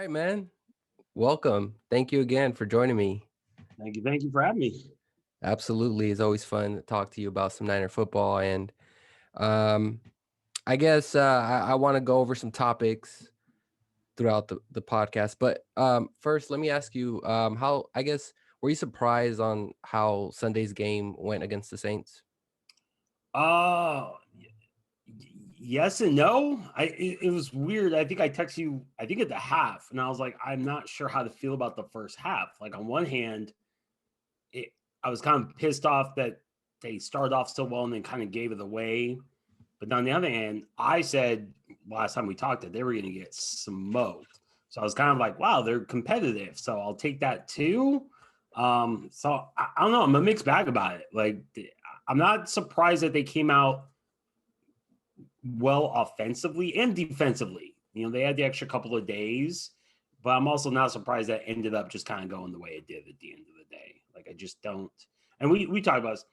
right, man. Welcome. Thank you again for joining me. Thank you. Thank you for having me. Absolutely. It's always fun to talk to you about some Niner football. And um, I guess I want to go over some topics throughout the podcast. But first, let me ask you I guess, were you surprised on how Sunday's game went against the Saints? Uh yes and no. It was weird. I think I texted you, I think at the half, and I was like, I'm not sure how to feel about the first half. Like on one hand, it I was kind of pissed off that they started off so well and then kind of gave it away. But on the other hand, I said last time we talked that they were gonna get smoked. So I was kind of like, wow, they're competitive. So I'll take that too. So I don't know. I'm a mixed bag about it. Like I'm not surprised that they came out well offensively and defensively. You know, they had the extra couple of days, but I'm also not surprised that ended up just kind of going the way it did at the end of the day. Like I just don't. And we talked about this.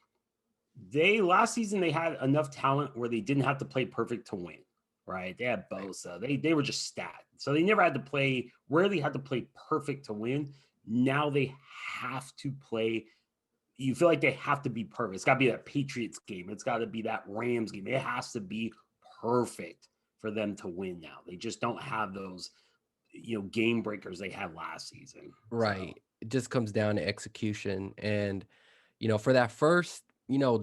They last season they had enough talent where they didn't have to play perfect to win. Right? They had Right. Bosa. They were just stat. So they never had to play. Rarely had to play perfect to win. Now they have to play. You feel like they have to be perfect. It's got to be that Patriots game. It's got to be that Rams game. It has to be perfect for them to win now. They just don't have those, game breakers they had last season. So, Right. It just comes down to execution. And, for that first,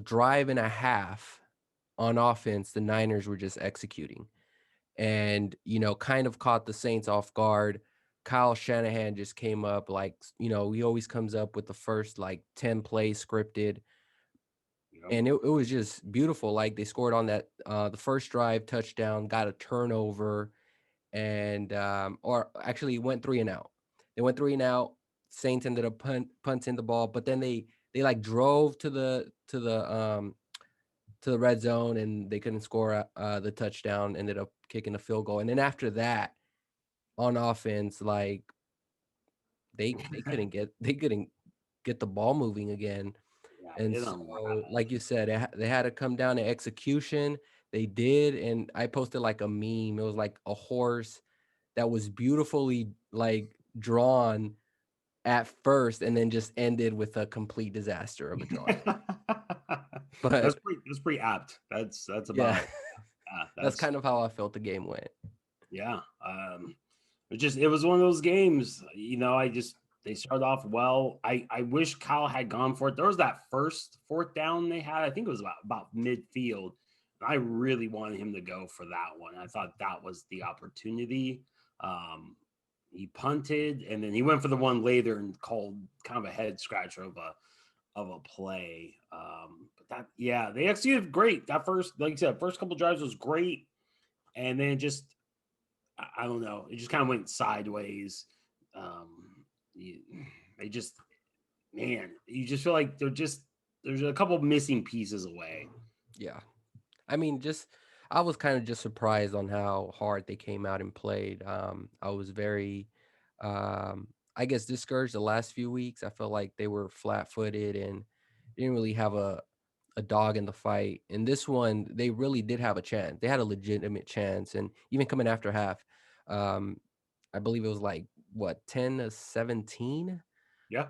drive and a half on offense, the Niners were just executing and, kind of caught the Saints off guard. Kyle Shanahan just came up like, he always comes up with the first like 10 plays scripted. yep. And it was just beautiful. Like they scored on that the first drive touchdown, got a turnover, and or actually went three and out. They went three and out. Saints ended up punting the ball, but then they like drove to the red zone and they couldn't score the touchdown. Ended up kicking a field goal, and then after that, on offense, like they couldn't get the ball moving again. Yeah, And it don't so, like you said, they had to come down to execution. They did, and I posted like a meme. It was like a horse that was beautifully like drawn at first, and then just ended with a complete disaster of a drawing. But that's pretty apt. That's yeah, about that's that's kind of how I felt the game went. yeah. It was one of those games. I just they started off well. I wish Kyle had gone for it. There was that first fourth down they had. I think it was about midfield. I really wanted him to go for that one. I thought that was the opportunity. Um, he punted and then he went for the one later and called kind of a head scratcher of a play. But that yeah, they executed great. That first, like you said, first couple drives was great, and then just I don't know. It just kind of went sideways. You, they just, man, you just feel like there's a couple missing pieces away. Yeah, I mean, just I was kind of just surprised on how hard they came out and played. I was very, I guess, discouraged the last few weeks. I felt like they were flat-footed and didn't really have a dog in the fight. And this one, they really did have a chance. They had a legitimate chance, and even coming after half, um, I believe it was like what 10-17, Yeah,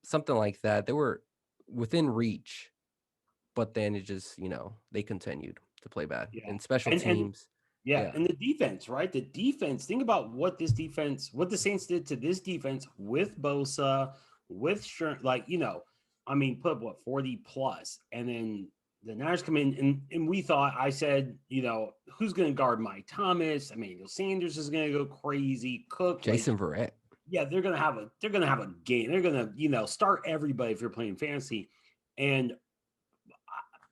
something like that. They were within reach, but then it just they continued to play bad yeah, and special and teams. yeah, Yeah, and the defense, right? The defense. Think about what this defense, what the Saints did to this defense with Bosa, with like I mean, put what 40 plus, and then the Niners come in, and we thought I said, who's going to guard Mike Thomas? Emmanuel Sanders is going to go crazy. Cook, like, Jason Verrett. yeah, they're gonna have a game. They're gonna start everybody if you're playing fantasy, and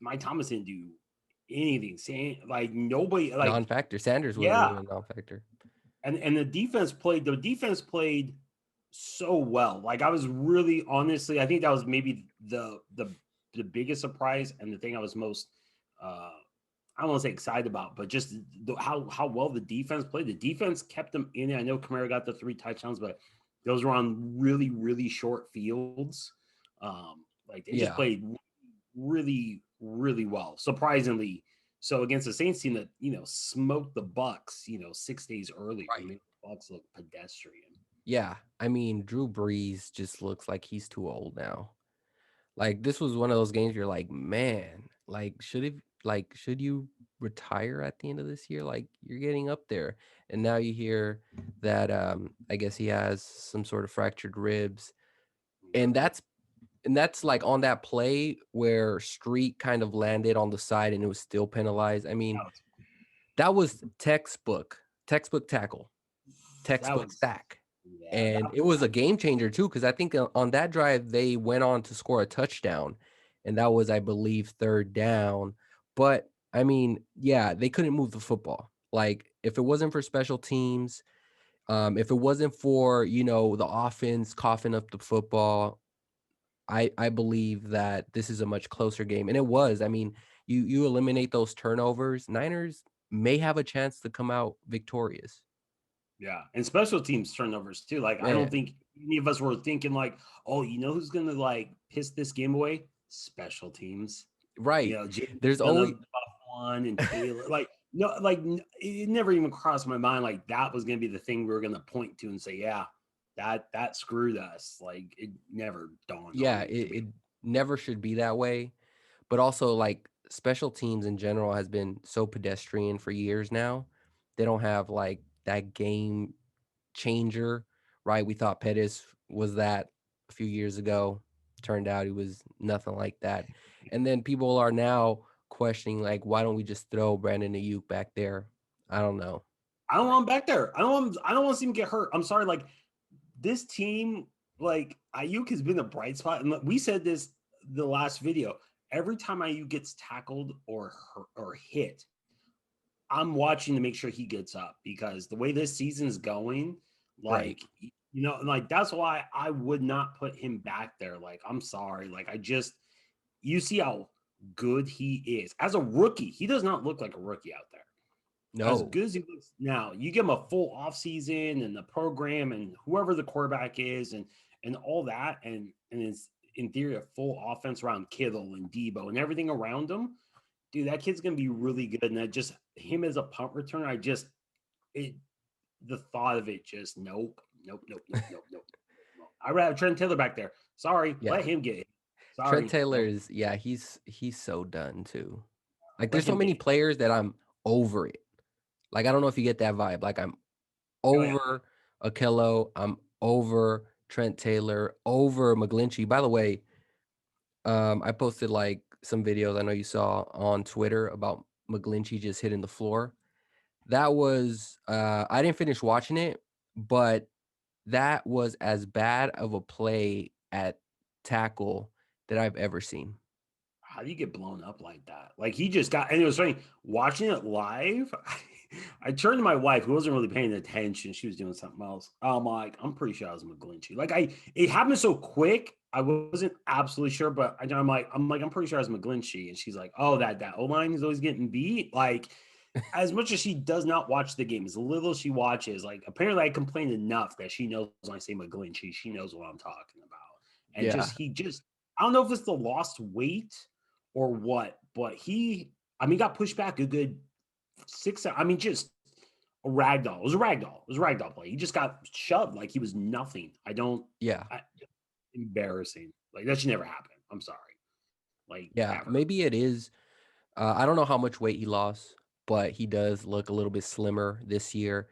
Mike Thomas didn't do anything. Saying like nobody like Non-factor. Sanders wasn't yeah, even non-factor. and the defense played so well. Like I was really honestly, I think that was maybe the biggest surprise and the thing I was most I don't want to say excited about, but just how well the defense played. The defense kept them in it. I know Kamara got the 3 touchdowns, but those were on really really short fields. Like they just Yeah, played really really well, surprisingly. So against the Saints team that smoked the Bucks, 6 days earlier. I right. mean, Bucks look pedestrian. Yeah, I mean, Drew Brees just looks like he's too old now. Like this was one of those games you're like, man, should you retire at the end of this year? Like you're getting up there. And now you hear that I guess he has some sort of fractured ribs. And Yep. that's like on that play where Street kind of landed on the side and it was still penalized. I mean, That was that was textbook tackle, that textbook was sack. yeah, And it was a game changer too, because I think on that drive they went on to score a touchdown, and that was, I believe, third down. But I mean, yeah, they couldn't move the football. Like if it wasn't for special teams, if it wasn't for the offense coughing up the football, I believe that this is a much closer game, and it was. I mean, you eliminate those turnovers, Niners may have a chance to come out victorious. yeah. And special teams turnovers too. Like I don't Man, think any of us were thinking like, oh, you know who's gonna like piss this game away? Special teams. You right. know, James There's gonna only buff one and Taylor. Like no, like it never even crossed my mind like that was gonna be the thing we were gonna point to and say, yeah, that screwed us. Like it never dawned on yeah, me to be. it never should be that way. But also, like, special teams in general has been so pedestrian for years now. They don't have like that game changer, right? We thought Pettis was that a few years ago. Turned out he was nothing like that. And then people are now questioning, like, why don't we just throw Brandon Ayuk back there? I don't know. I don't Like, want him back there. I don't want to see him get hurt. I'm sorry. Like this team, like Ayuk has been a bright spot. And we said this the last video. Every time Ayuk gets tackled or hit, I'm watching to make sure he gets up because the way this season's going, right. like like that's why I would not put him back there. Like, I'm sorry. Like, you see how good he is as a rookie. He does not look like a rookie out there. As No. good as he looks now, you give him a full offseason and the program and whoever the quarterback is and all that, and it's in theory a full offense around Kittle and Debo and everything around him. Dude, that kid's gonna be really good. And that just him as a punt returner, it the thought of it just nope, nope, nope, nope, nope, nope. No. I'd rather have Trent Taylor back there. Sorry, Yeah. let him get it. Trent Sorry, Taylor nope, is, yeah, he's so done too. Like let there's so him get many it. players that I'm over it. Like I don't know if you get that vibe. Like I'm Oh yeah, over Akello, I'm over Trent Taylor, over McGlinchey. By the way, I posted like some videos I know you saw on Twitter about McGlinchey just hitting the floor. That was I didn't finish watching it, but that was as bad of a play at tackle that I've ever seen. how do you get blown up like that? Like he just got, and it was funny watching it live. I turned to my wife, who wasn't really paying attention. She was doing something else. I'm like, I'm pretty sure I was McGlinchey. Like it happened so quick. I wasn't absolutely sure, but I'm pretty sure I was McGlinchey. And she's like, oh, that O line is always getting beat. Like, as much as she does not watch the game, as little as she watches, like apparently I complained enough that she knows when I say McGlinchey, she knows what I'm talking about. And Yeah. I don't know if it's the lost weight or what, but he got pushed back a good six. I mean, just a rag doll. It was a rag doll. It was a rag doll play. He just got shoved like he was nothing. Yeah. Embarrassing. Like that should never happen. I'm sorry. Like Yeah. ever. Maybe it is. I don't know how much weight he lost, but he does look a little bit slimmer this year.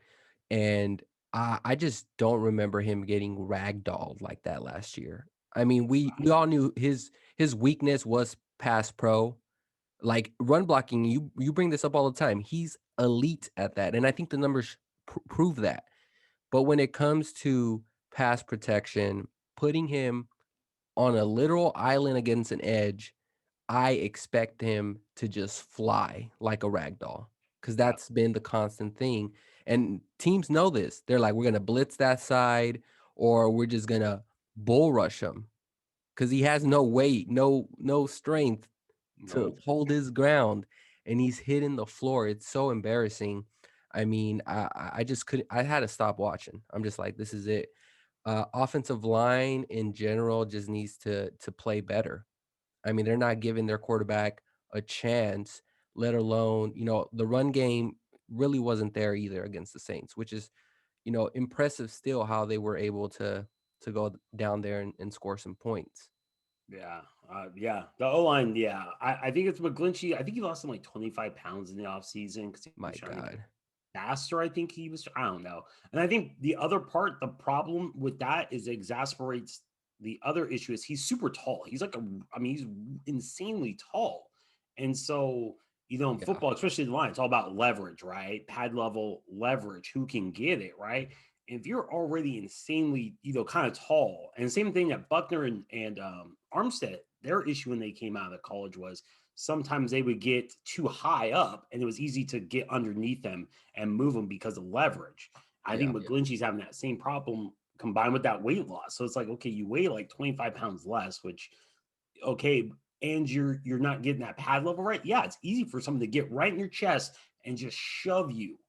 And I just don't remember him getting ragdolled like that last year. I mean, we all knew his weakness was pass pro, like run blocking. You bring this up all the time. He's elite at that, and I think the numbers prove that. But when it comes to pass protection, putting him on a literal island against an edge, I expect him to just fly like a rag doll because Yeah. that's been the constant thing. And teams know this. They're like, we're going to blitz that side or we're just going to bull rush him because he has no weight, no strength to Nope. hold his ground, and he's hitting the floor. It's so embarrassing. I mean, I just couldn't. I had to stop watching. I'm just like, this is it. Offensive line in general just needs to play better. I mean, they're not giving their quarterback a chance, let alone, the run game really wasn't there either against the Saints, which is, impressive still how they were able to go down there and score some points. Yeah, yeah. The O line, yeah. I think it's McGlinchey. I think he lost him like 25 pounds in the offseason because he was My trying to get God. faster. I think he was. I don't know. And I think the other part, the problem with that is it exasperates the other issue is he's super tall. He's like a. I mean, he's insanely tall, and so in Yeah. football, especially the line, it's all about leverage, right? Pad level leverage. Who can get it, right? If you're already insanely, kind of tall, and same thing that Buckner and Armstead, their issue when they came out of college was sometimes they would get too high up, and it was easy to get underneath them and move them because of leverage. I think Yeah. McGlinchey's having that same problem combined with that weight loss. So it's like, okay, you weigh like 25 pounds less, which okay, and you're not getting that pad level right. Yeah, it's easy for someone to get right in your chest and just shove you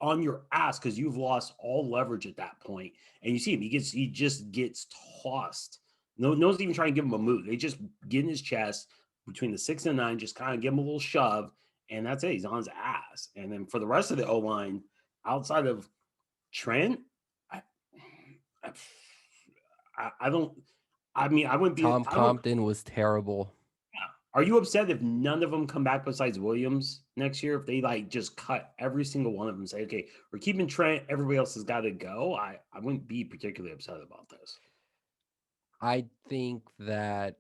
on your ass because you've lost all leverage at that point. And you see him, he just gets tossed. No one's even trying to give him a move. They just get in his chest between the 6 and 9, just kind of give him a little shove, and that's it. He's on his ass. And then for the rest of the O line, outside of Trent, I, I don't. I mean, I wouldn't be. Tom I don't. Compton was terrible. Yeah. Are you upset if none of them come back besides Williams next year? If they like just cut every single one of them and say, okay, we're keeping Trent, everybody else has got to go. I wouldn't be particularly upset about this. I think that,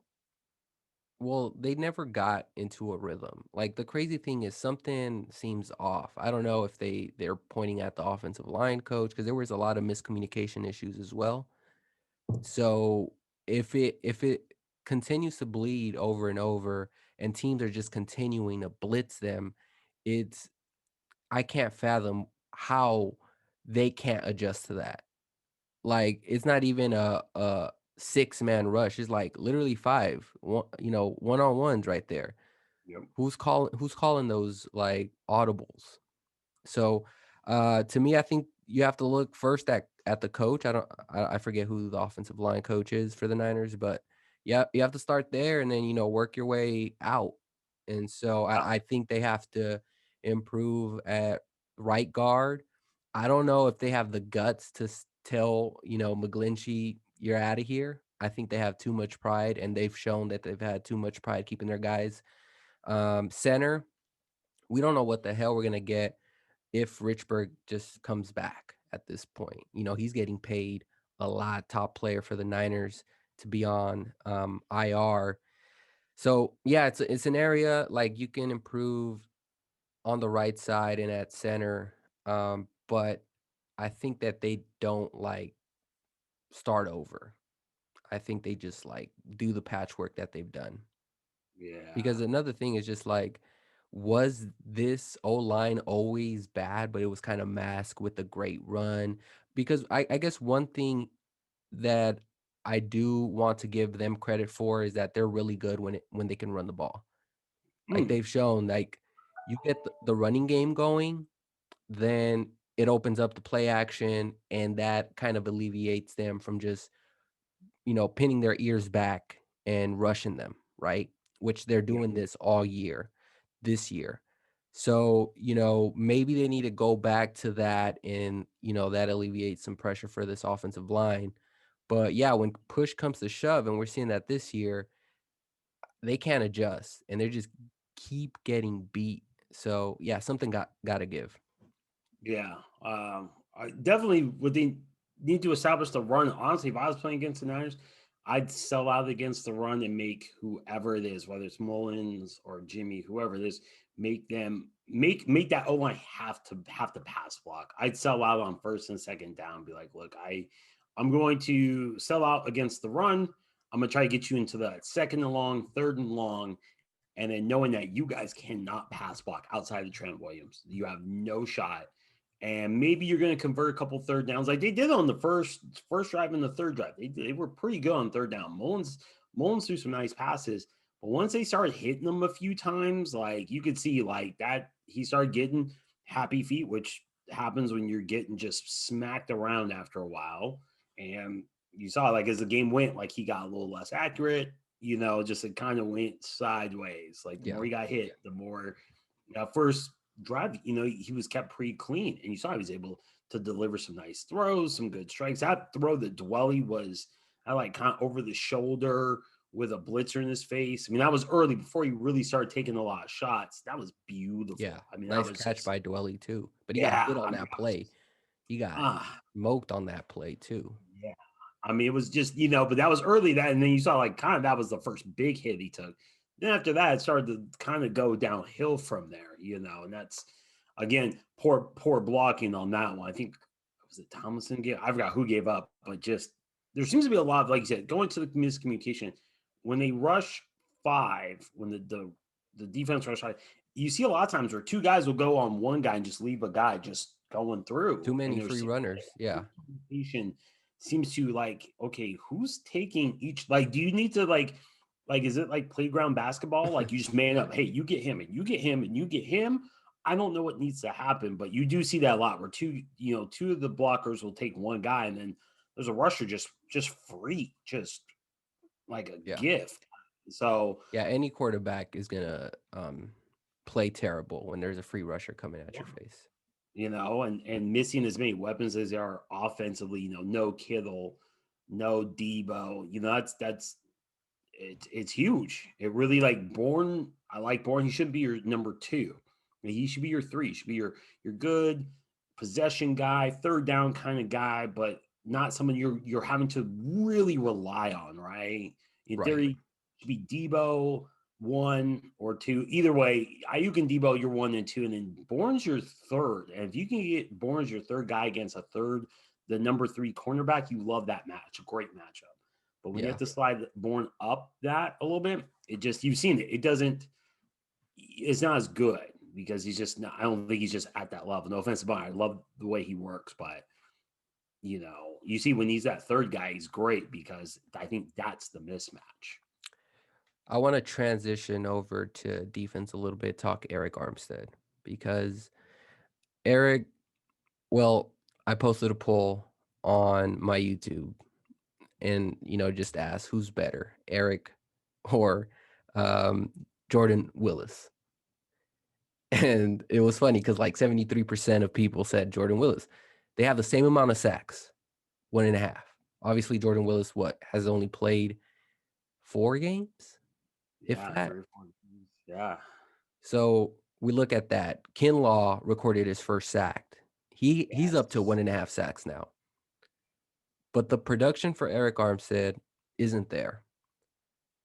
well, they never got into a rhythm. Like, the crazy thing is something seems off. I don't know if they're pointing at the offensive line coach because there was a lot of miscommunication issues as well. So if it continues to bleed over and over and teams are just continuing to blitz them, it's I can't fathom how they can't adjust to that. Like, it's not even a six-man rush. It's like literally five, one-on-ones right there. Yep. Who's calling those, like, audibles? So, to me, I think you have to look first at the coach. I forget who the offensive line coach is for the Niners, but yeah, you have to start there and then, work your way out. And so I think they have to improve at right guard. I don't know if they have the guts to tell, McGlinchey, you're out of here. I think they have too much pride, and they've shown that they've had too much pride keeping their guys. Center, we don't know what the hell we're gonna get if Richburg just comes back at this point. He's getting paid a lot, top player for the Niners to be on IR. So yeah, it's an area like you can improve on the right side and at center. But I think that they don't like start over. I think they just like do the patchwork that they've done. Yeah. Because another thing is just like, was this O line always bad, but it was kind of masked with a great run? Because I guess one thing that I do want to give them credit for is that they're really good when they can run the ball. Like Mm, they've shown, like you get the running game going, then it opens up the play action, and that kind of alleviates them from just pinning their ears back and rushing them, right? Which they're yeah. doing this all year, this year. So, maybe they need to go back to that and, that alleviates some pressure for this offensive line. But yeah, when push comes to shove, and we're seeing that this year, they can't adjust and they just keep getting beat. So yeah, something got to give. Yeah, I definitely would need to establish the run. Honestly, if I was playing against the Niners, I'd sell out against the run and make whoever it is, whether it's Mullins or Jimmy, whoever it is, make them make that O line have to pass block. I'd sell out on first and second down. Be like, look, I'm going to sell out against the run. I'm gonna try to get you into the second and long, third and long, and then knowing that you guys cannot pass block outside of Trent Williams, you have no shot. And maybe you're going to convert a couple third downs like they did on the first drive and the third drive. They were pretty good on third down. Mullins threw some nice passes, but once they started hitting them a few times, like you could see like that he started getting happy feet, which happens when you're getting just smacked around after a while. And you saw like as the game went, like he got a little less accurate, just it kind of went sideways. Like the Yeah. more he got hit, the more first drive, he was kept pretty clean, and you saw he was able to deliver some nice throws, some good strikes. That throw that Dwelly was, I like kind of over the shoulder with a blitzer in his face. I mean, that was early before he really started taking a lot of shots. That was Yeah, beautiful. I mean, that nice was catch just, by Dwelly too, but he got yeah. hit on I mean, that that was play. just, He got ah, smoked on that play too. yeah. I mean, it was just, but that was early that, and then you saw like kind of that was the first big hit he took. Then after that, it started to kind of go downhill from there, and that's again poor blocking on that one. I think was it Tomlinson gave, I forgot who gave up, but just there seems to be a lot of, like you said, going to the miscommunication when they rush five, when the defense rush five, you see a lot of times where two guys will go on one guy and just leave a guy just going through, Too and many free there's runners. Yeah, communication seems to like, okay, who's taking each, like, do you need to like is it like playground basketball, like you just man up, hey, you get him and you get him and you get him. I don't know what needs to happen, but you do see that a lot where two of the blockers will take one guy, and then there's a rusher just free, just like a yeah, gift. So yeah. Any quarterback is gonna play terrible when there's a free rusher coming at yeah, your face. and missing as many weapons as they are offensively, no Kittle, no Debo, that's it's huge. It really, like, Bourne. I like Bourne. He shouldn't be your number two. He should be your three. He should be your good possession guy, third down kind of guy, but not someone you're having to really rely on, right? In Right. theory, it should be Debo one or two. Either way, Ayuk and Debo, you're one and two, and then Bourne's your third. And if you can get Bourne's your third guy against the number three cornerback, you love that match. A great matchup. But when you have Yeah. to slide Bourne up that a little bit, it just, you've seen it. It doesn't. It's not as good because he's just not. I don't think he's just at that level. No offense, but I love the way he works, but you see when he's that third guy, he's great because I think that's the mismatch. I want to transition over to defense a little bit, talk Arik Armstead because Eric, well, I posted a poll on my YouTube and just asked who's better, Eric or um, Jordan Willis. And it was funny because like 73% of people said Jordan Willis. They have the same amount of sacks, 1.5. Obviously, Jordan Willis, has only played 4 games, if Yeah, that. 3 or 4 games. Yeah. So we look at that. Kinlaw recorded his first sack. He's up to Yes. 1.5 sacks now. But the production for Arik Armstead isn't there.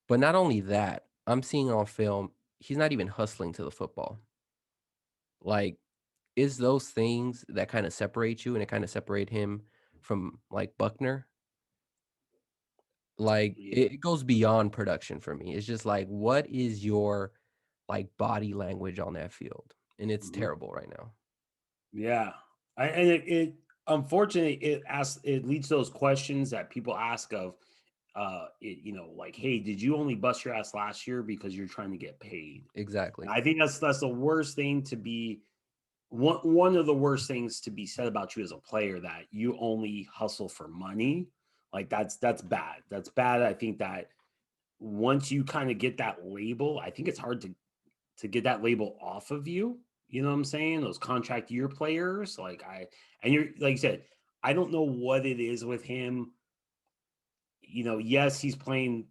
But not only that, I'm seeing on film, he's not even hustling to the football. Like, is those things that kind of separate you and it kind of separate him from like Buckner? Like Yeah. it goes beyond production for me. It's just like, what is your like body language on that field? And it's Mhm. terrible right now. Yeah. And it unfortunately it leads to those questions that people ask of like, hey, did you only bust your ass last year because you're trying to get paid? And Exactly. I think that's the worst thing to be, one of the worst things to be said about you as a player, that you only hustle for money. Like that's bad. That's bad. I think that once you kind of get that label, I think it's hard to get that label off of you. You know what I'm saying? Those contract year players, and you're like you said, I don't know what it is with him. Yes, he's playing,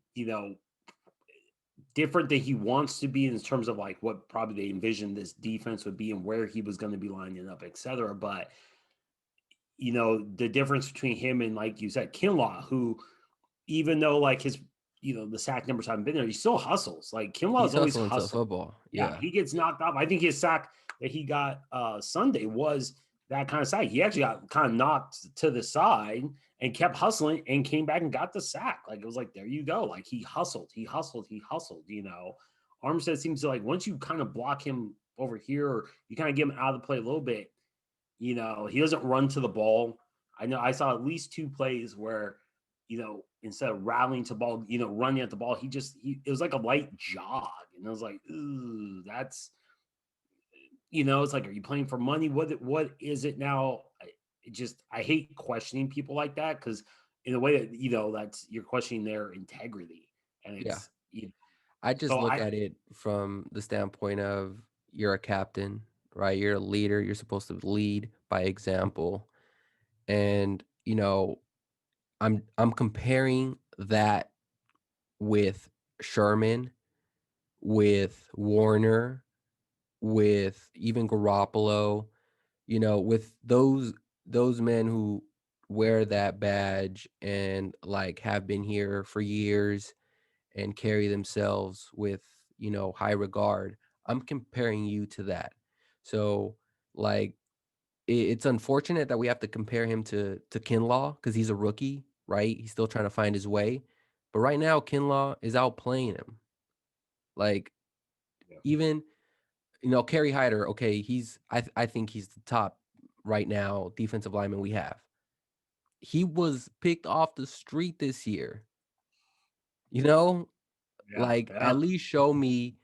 different than he wants to be in terms of like what probably they envisioned this defense would be and where he was going to be lining up, etc. But the difference between him and, like you said, Kinlaw, who, even though like his, the sack numbers haven't been there, he still hustles. Like Kinlaw He's is always hustling to the hustling. football. Yeah, Yeah. he gets knocked off. I think his sack that he got Sunday was that kind of sack. He actually got kind of knocked to the side and kept hustling and came back and got the sack. Like it was like, there you go. Like he hustled, he hustled, he hustled. Armstead seems to, like, once you kind of block him over here, or you kind of get him out of the play a little bit, he doesn't run to the ball. I know I saw at least two plays where, instead of rallying to ball, running at the ball, it was like a light jog. And I was like, ooh, it's like, are you playing for money? What is it now? I hate questioning people like that, because in a way that, that's, you're questioning their integrity. And Yeah. it's. I just So look at it from the standpoint of you're a captain. right? You're a leader. You're supposed to lead by example. And, I'm comparing that with Sherman, with Warner, with even Garoppolo, with those men who wear that badge and like have been here for years and carry themselves with, high regard. I'm comparing you to that. So like it's unfortunate that we have to compare him to Kinlaw because he's a rookie, right? He's still trying to find his way. But right now, Kinlaw is outplaying him. Like Yeah. even Kerry Hyder, okay, I think he's the top right now defensive lineman we have. He was picked off the street this year. You know, Yeah. like Yeah. at least show me,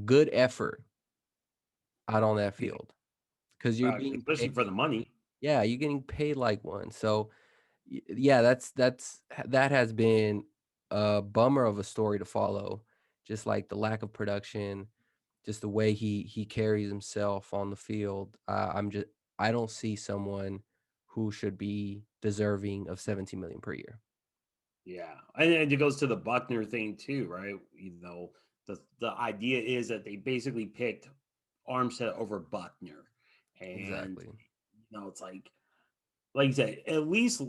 good effort out on that field because you're being Especially paid. for the money. Yeah, you're getting paid like one. So yeah, that has been a bummer of a story to follow. Just like the lack of production, just the way he carries himself on the field. I don't see someone who should be deserving of 17 million per year. Yeah, and it goes to the Buckner thing too, right? The idea is that they basically picked Armstead over Buckner, and Exactly. it's like you said, at least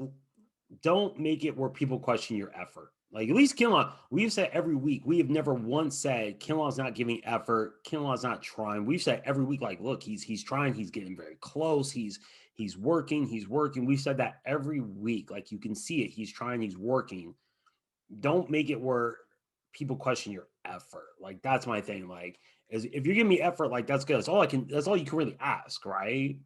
don't make it where people question your effort. Like at least Kinlaw, we've said every week, we have never once said Kinlaw's not giving effort, Kinlaw's not trying. We've said every week, like, look, he's trying, he's getting very close, he's working, he's working. We've said that every week. Like you can see it, he's trying, he's working. Don't make it where people question your effort. Like that's my thing. Like, if you're giving me effort, like that's good. That's all you can really ask, right?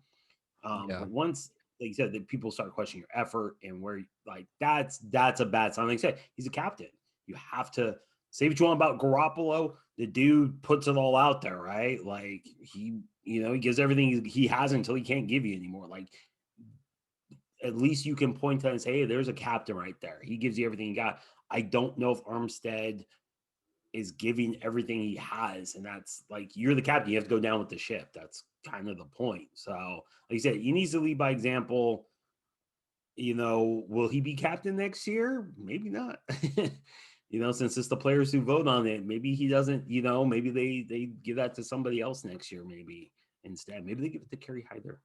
Yeah. But once, like you said, that people start questioning your effort and where, like, that's a bad sign. Like I said, he's a captain. You have to say what you want about Garoppolo. The dude puts it all out there, right? Like he gives everything he has until he can't give you anymore. Like at least you can point to and say, hey, there's a captain right there. He gives you everything he got. I don't know if Armstead is giving everything he has, and that's like you're the captain. You have to go down with the ship. That's kind of the point. So, like you said, he needs to lead by example. Will he be captain next year? Maybe not. Since it's the players who vote on it, maybe he doesn't. Maybe they give that to somebody else next year. Maybe instead, maybe they give it to Kerry Hyder.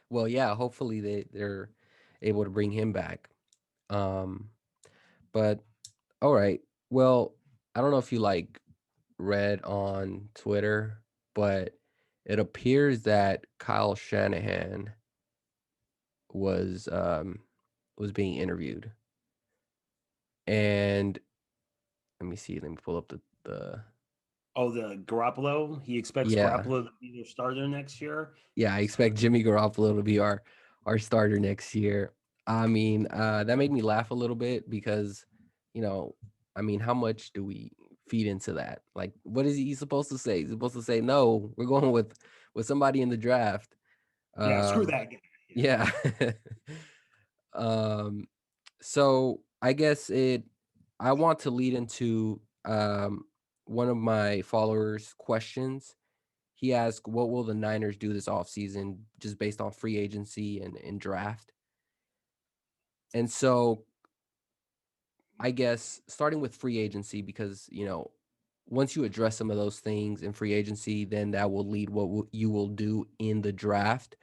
Well, yeah, hopefully they're able to bring him back. Um, but all right. Well, I don't know if you like read on Twitter, but it appears that Kyle Shanahan was was being interviewed. And let me pull up the Oh, the Garoppolo. He expects yeah. Garoppolo to be their starter next year. Yeah, I expect Jimmy Garoppolo to be our starter next year. I mean, that made me laugh a little bit because, you know, how much do we feed into that? Like, what is he supposed to say? He's supposed to say, "No, we're going with somebody in the draft." Yeah, screw Um, that guy. Yeah. yeah. um, so I guess I want to lead into one of my followers' questions. He asked, "What will the Niners do this offseason just based on free agency and draft?" And so I guess starting with free agency, because once you address some of those things in free agency, then that will lead you will do in the draft.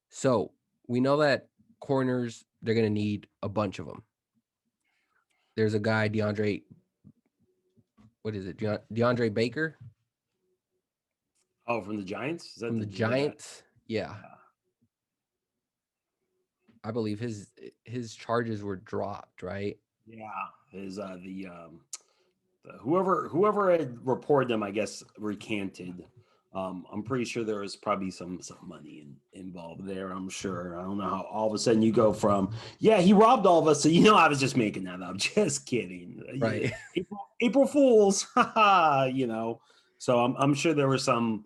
So we know that corners, they're going to need a bunch of them. There's a guy, what is it? DeAndre Baker Oh, from the Giants? Is that from the the guy? Giants. Yeah, Yeah. I believe his charges were dropped, right? Yeah. His whoever had reported them, I guess, recanted. I'm pretty sure there was probably some money involved there. I'm sure. I don't know how all of a sudden you go from he robbed all of us. So I was just making that up. Just kidding. Right. April Fools. So I'm sure there was some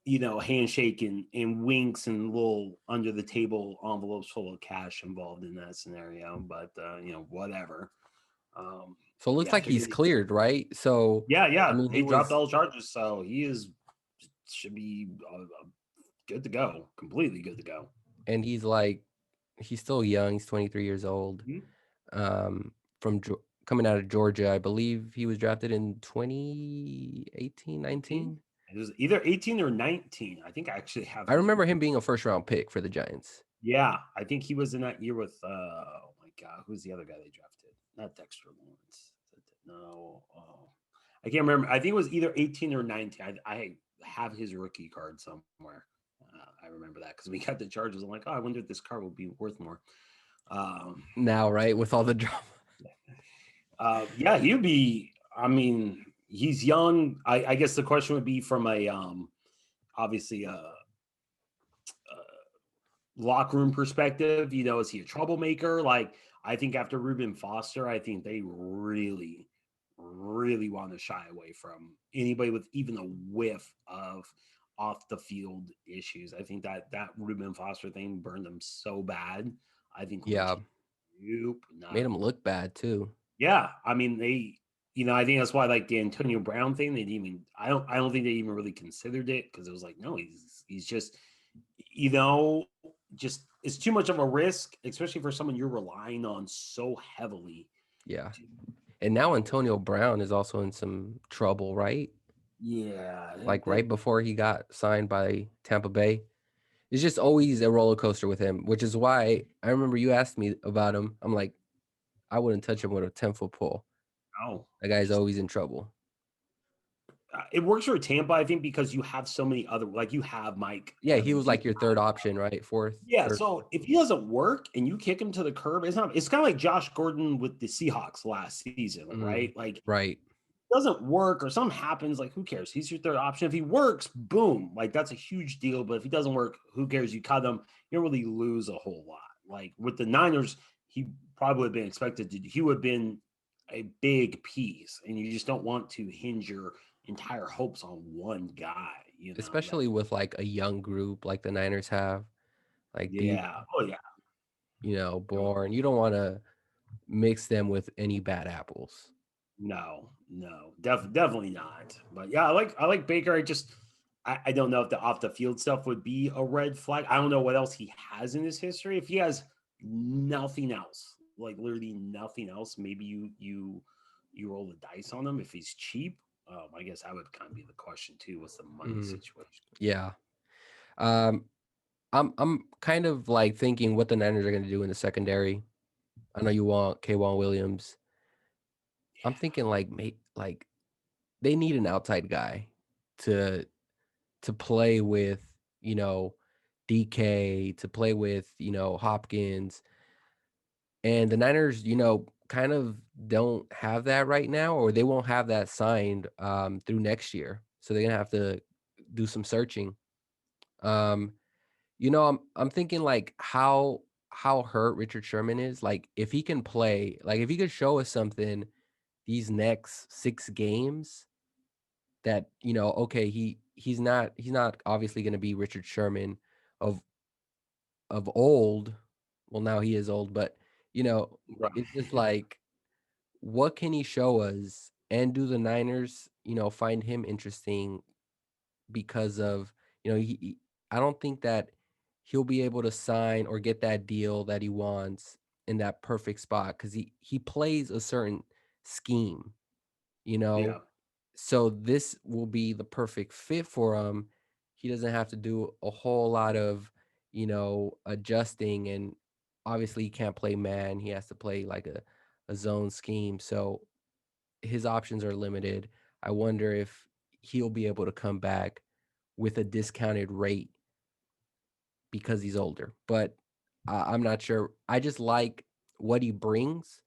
handshake and winks and little under the table envelopes full of cash involved in that scenario. But whatever. Um, So it looks yeah, like he's cleared, right? So yeah, I yeah. mean, He dropped all charges, so he is should be good to go, completely good to go. And he's still young. He's 23 years old. Mhm. Um, coming out of Georgia, I believe he was drafted in 2018, 19? 19. It was either 18 or 19. I think I actually have I the remember him being a first round pick for the Giants. yeah, I think he was in that year with oh my god, who's the other guy they drafted? Not Dexter Lawrence. No, oh, I can't remember. I think it was either 18 or 19. I have his rookie card somewhere. I remember that because we got the Chargers. I'm like, oh, I wonder if this card will be worth more. Um, Now, right, with all the drama. yeah, he'd be. I mean, he's young. I guess the question would be from a obviously locker room perspective. Is he a troublemaker? Like, I think after Reuben Foster, I think they really, really want to shy away from anybody with even a whiff of off the field issues. I think that Reuben Foster thing burned them so bad. I think Yeah, legit, nope, not made him look bad too. yeah, I mean I think that's why like the Antonio Brown thing, they didn't even. I don't think they even really considered it because it was like, no, he's just, just it's too much of a risk, especially for someone you're relying on so heavily. Yeah. To, And now Antonio Brown is also in some trouble, right? yeah, Like right before he got signed by Tampa Bay. It's just always a roller coaster with him, which is why I remember you asked me about him. I'm like, I wouldn't touch him with a 10-foot pole. no, That guy's just always in trouble. it works for Tampa, I think, because you have so many other like you have Mike Yeah, he was Evans, you like your third option, right? Fourth, yeah, third. so if he doesn't work and you kick him to the curb, it's kind of like Josh Gordon with the Seahawks last season, right? Mm, Like right. doesn't work or something happens, like who cares? He's your third option. If he works, boom, like that's a huge deal. But if he doesn't work, who cares? You cut him, you don't really lose a whole lot. Like with the Niners, he probably would have been expected to. He would have been a big piece, and you just don't want to hinge your entire hopes on one guy. That Especially with like a young group like the Niners have. Like these, yeah, oh yeah, born. You don't want to mix them with any bad apples. no, definitely not. But yeah, I like Baker. I don't know if the off the field stuff would be a red flag. I don't know what else he has in his history. If he has nothing else, like literally nothing else, maybe you roll the dice on him if he's cheap. I guess that would kind of be the question too. What's the money Mm, situation? yeah. Um, I'm kind of like thinking what the Niners are going to do in the secondary. I know you want K'Wan Williams. I'm thinking like like they need an outside guy to play with, you know, DK, to play with, Hopkins. And the Niners, kind of don't have that right now, or they won't have that signed through next year. So they're gonna have to do some searching. Um, I'm thinking like how hurt Richard Sherman is. Like if he can play, like if he could show us something these next 6 games that, okay, he's not obviously gonna be Richard Sherman of old. Well, now he is old, but Right. it's just like what can he show us? And do the Niners, find him interesting because of, I don't think that he'll be able to sign or get that deal that he wants in that perfect spot because he plays a certain scheme, you know. Yeah. So this will be the perfect fit for him. He doesn't have to do a whole lot of, adjusting, and obviously he can't play man. He has to play like a zone scheme. So his options are limited. I wonder if he'll be able to come back with a discounted rate because he's older. But I'm not sure. I just like what he brings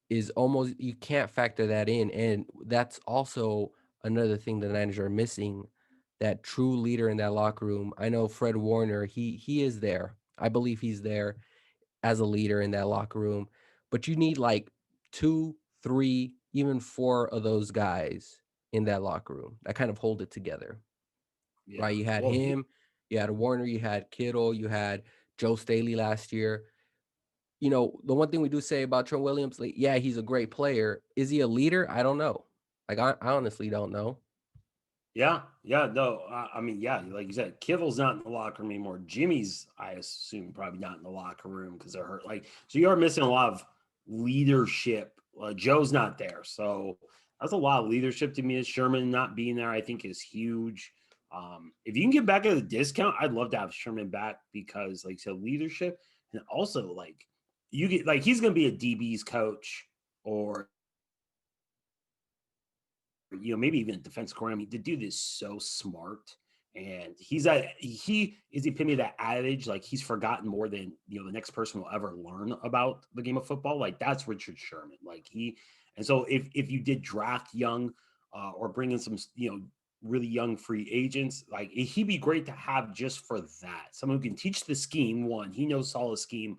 is almost you can't factor that in, and that's also another thing the Niners are missing, that true leader in that locker room. I know Fred Warner, he is there. I believe he's there as a leader in that locker room, but you need like 2, 3, even 4 of those guys in that locker room that kind of hold it together, right? Yeah. You had Well, him, you had Warner, you had Kittle, you had Joe Staley last year. The one thing we do say about Trent Williams, like, yeah, he's a great player. Is he a leader? I don't know. Like, I honestly don't know. Yeah, no, I mean, yeah, like you said, Kittle's not in the locker room anymore. Jimmy's, I assume, probably not in the locker room because they're hurt. Like, so you are missing a lot of leadership. Joe's not there, so that's a lot of leadership to me. As Sherman not being there, I think is huge. If you can get back at a discount, I'd love to have Sherman back because, like, so leadership and also like you get like he's going to be a DB's coach or maybe even a defense coordinator. I mean, the dude is so smart. And he is the epitome of that adage, like he's forgotten more than the next person will ever learn about the game of football. Like that's Richard Sherman. And so if you did draft young, or bring in some really young free agents, like he'd be great to have just for that. Someone who can teach the scheme. One, he knows solid scheme,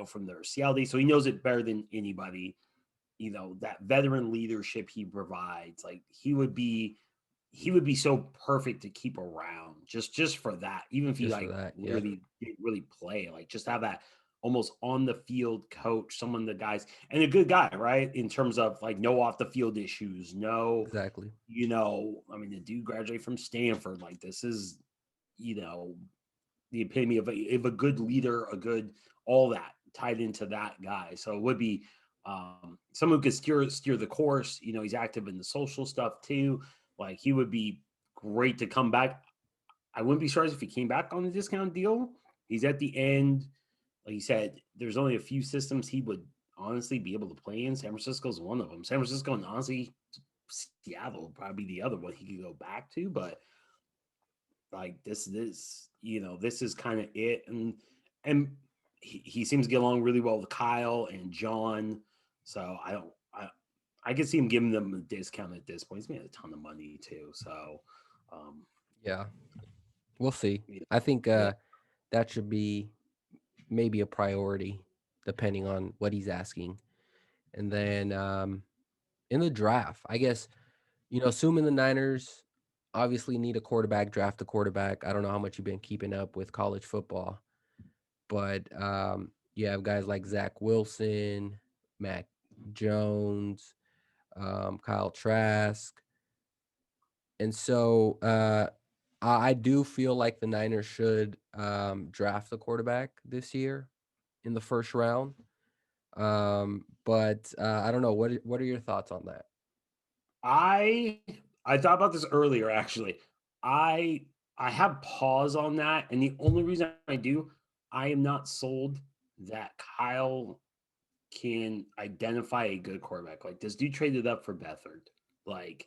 from their Seattle days, so he knows it better than anybody. That veteran leadership he provides, like he would be so perfect to keep around just for that, even if he Just for like that. Yeah, really didn't really play, like just have that almost on the field coach, someone, the guys, and a good guy, right, in terms of like no off the field issues, no, exactly. I mean, the dude graduated from Stanford, like this is you know the epitome of a good leader, a good all that tied into that guy. So it would be someone who could steer the course. He's active in the social stuff too. Like he would be great to come back. I wouldn't be surprised if he came back on the discount deal. He's at the end. Like you said, there's only a few systems he would honestly be able to play in. San Francisco's one of them. San Francisco and honestly Seattle would probably be the other one he could go back to. But like this is kind of it. And he seems to get along really well with Kyle and John. So I don't I could see him giving them a discount at this point. He's made a ton of money too. So um Yeah, we'll see. yeah, I think yeah. that should be maybe a priority depending on what he's asking. And then in the draft, I guess, assuming the Niners obviously need a quarterback, draft a quarterback. I don't know how much you've been keeping up with college football, but you have guys like Zach Wilson, Mac Jones, Kyle Trask. And so I do feel like the Niners should draft a quarterback this year in the first round. But I don't know. What are your thoughts on that? I thought about this earlier actually. I I have pause on that, and the only reason I do, I am not sold that Kyle can identify a good quarterback. Like this dude traded up for Bethard. Like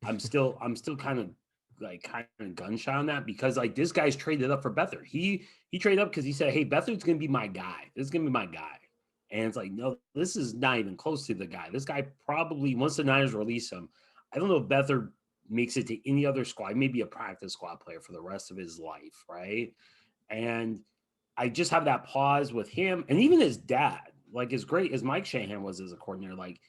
I'm still kind of gun shy on that because like this guy's traded up for Bethard. He traded up because he said, "Hey, Bethard's gonna be my guy. This is gonna be my guy." And it's like, no, this is not even close to the guy. This guy probably once the Niners release him, I don't know if Bethard makes it to any other squad, maybe a practice squad player for the rest of his life, right? And I just have that pause with him and even his dad. Like as great as Mike Shanahan was as a coordinator, like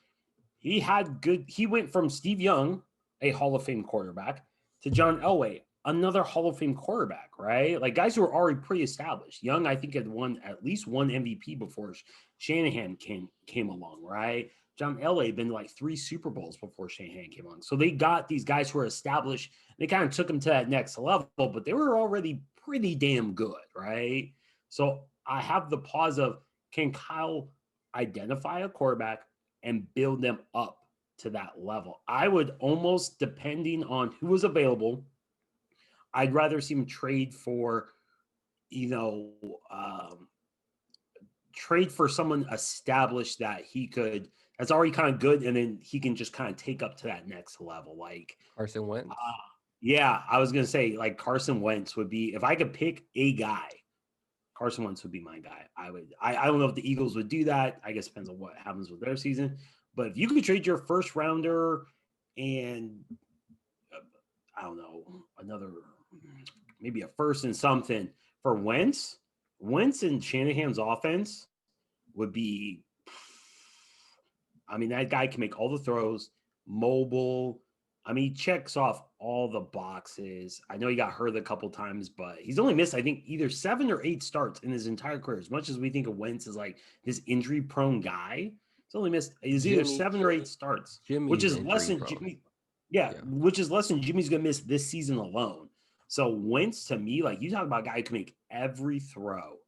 he went from Steve Young, a Hall of Fame quarterback, to John Elway, another Hall of Fame quarterback, right? Like guys who are already pretty established. Young, I think, had won at least one MVP before Shanahan came along, right? John Elway had been to like 3 Super Bowls before Shanahan came along. So they got these guys who are established. They kind of took them to that next level, but they were already pretty damn good, right? So I have the pause of, can Kyle identify a quarterback and build them up to that level? I would almost, depending on who was available, I'd rather see him you know, um, trade for someone established that that's already kind of good, and then he can just kind of take up to that next level. Like, Carson uh, Wentz. yeah, I was gonna say like Carson Wentz would be, if I could pick a guy, Carson Wentz would be my guy. I don't know if the Eagles would do that. I guess it depends on what happens with their season. But if you could trade your first rounder and uh, I don't know, another, maybe a first and something for Wentz and Shanahan's offense would be, I mean, that guy can make all the throws, mobile. I mean, he checks off all the boxes. I know he got hurt a couple times, but he's only missed, I think, either 7 or 8 starts in his entire career. As much as we think of Wentz as like this injury prone guy, he's only missed, he's either Jimmy 7 or 8 starts, which Jimmy's is less injury than prone. Jimmy. Yeah, Yeah. which is less than Jimmy's gonna miss this season alone. So Wentz to me, like you talk about a guy who can make every throw,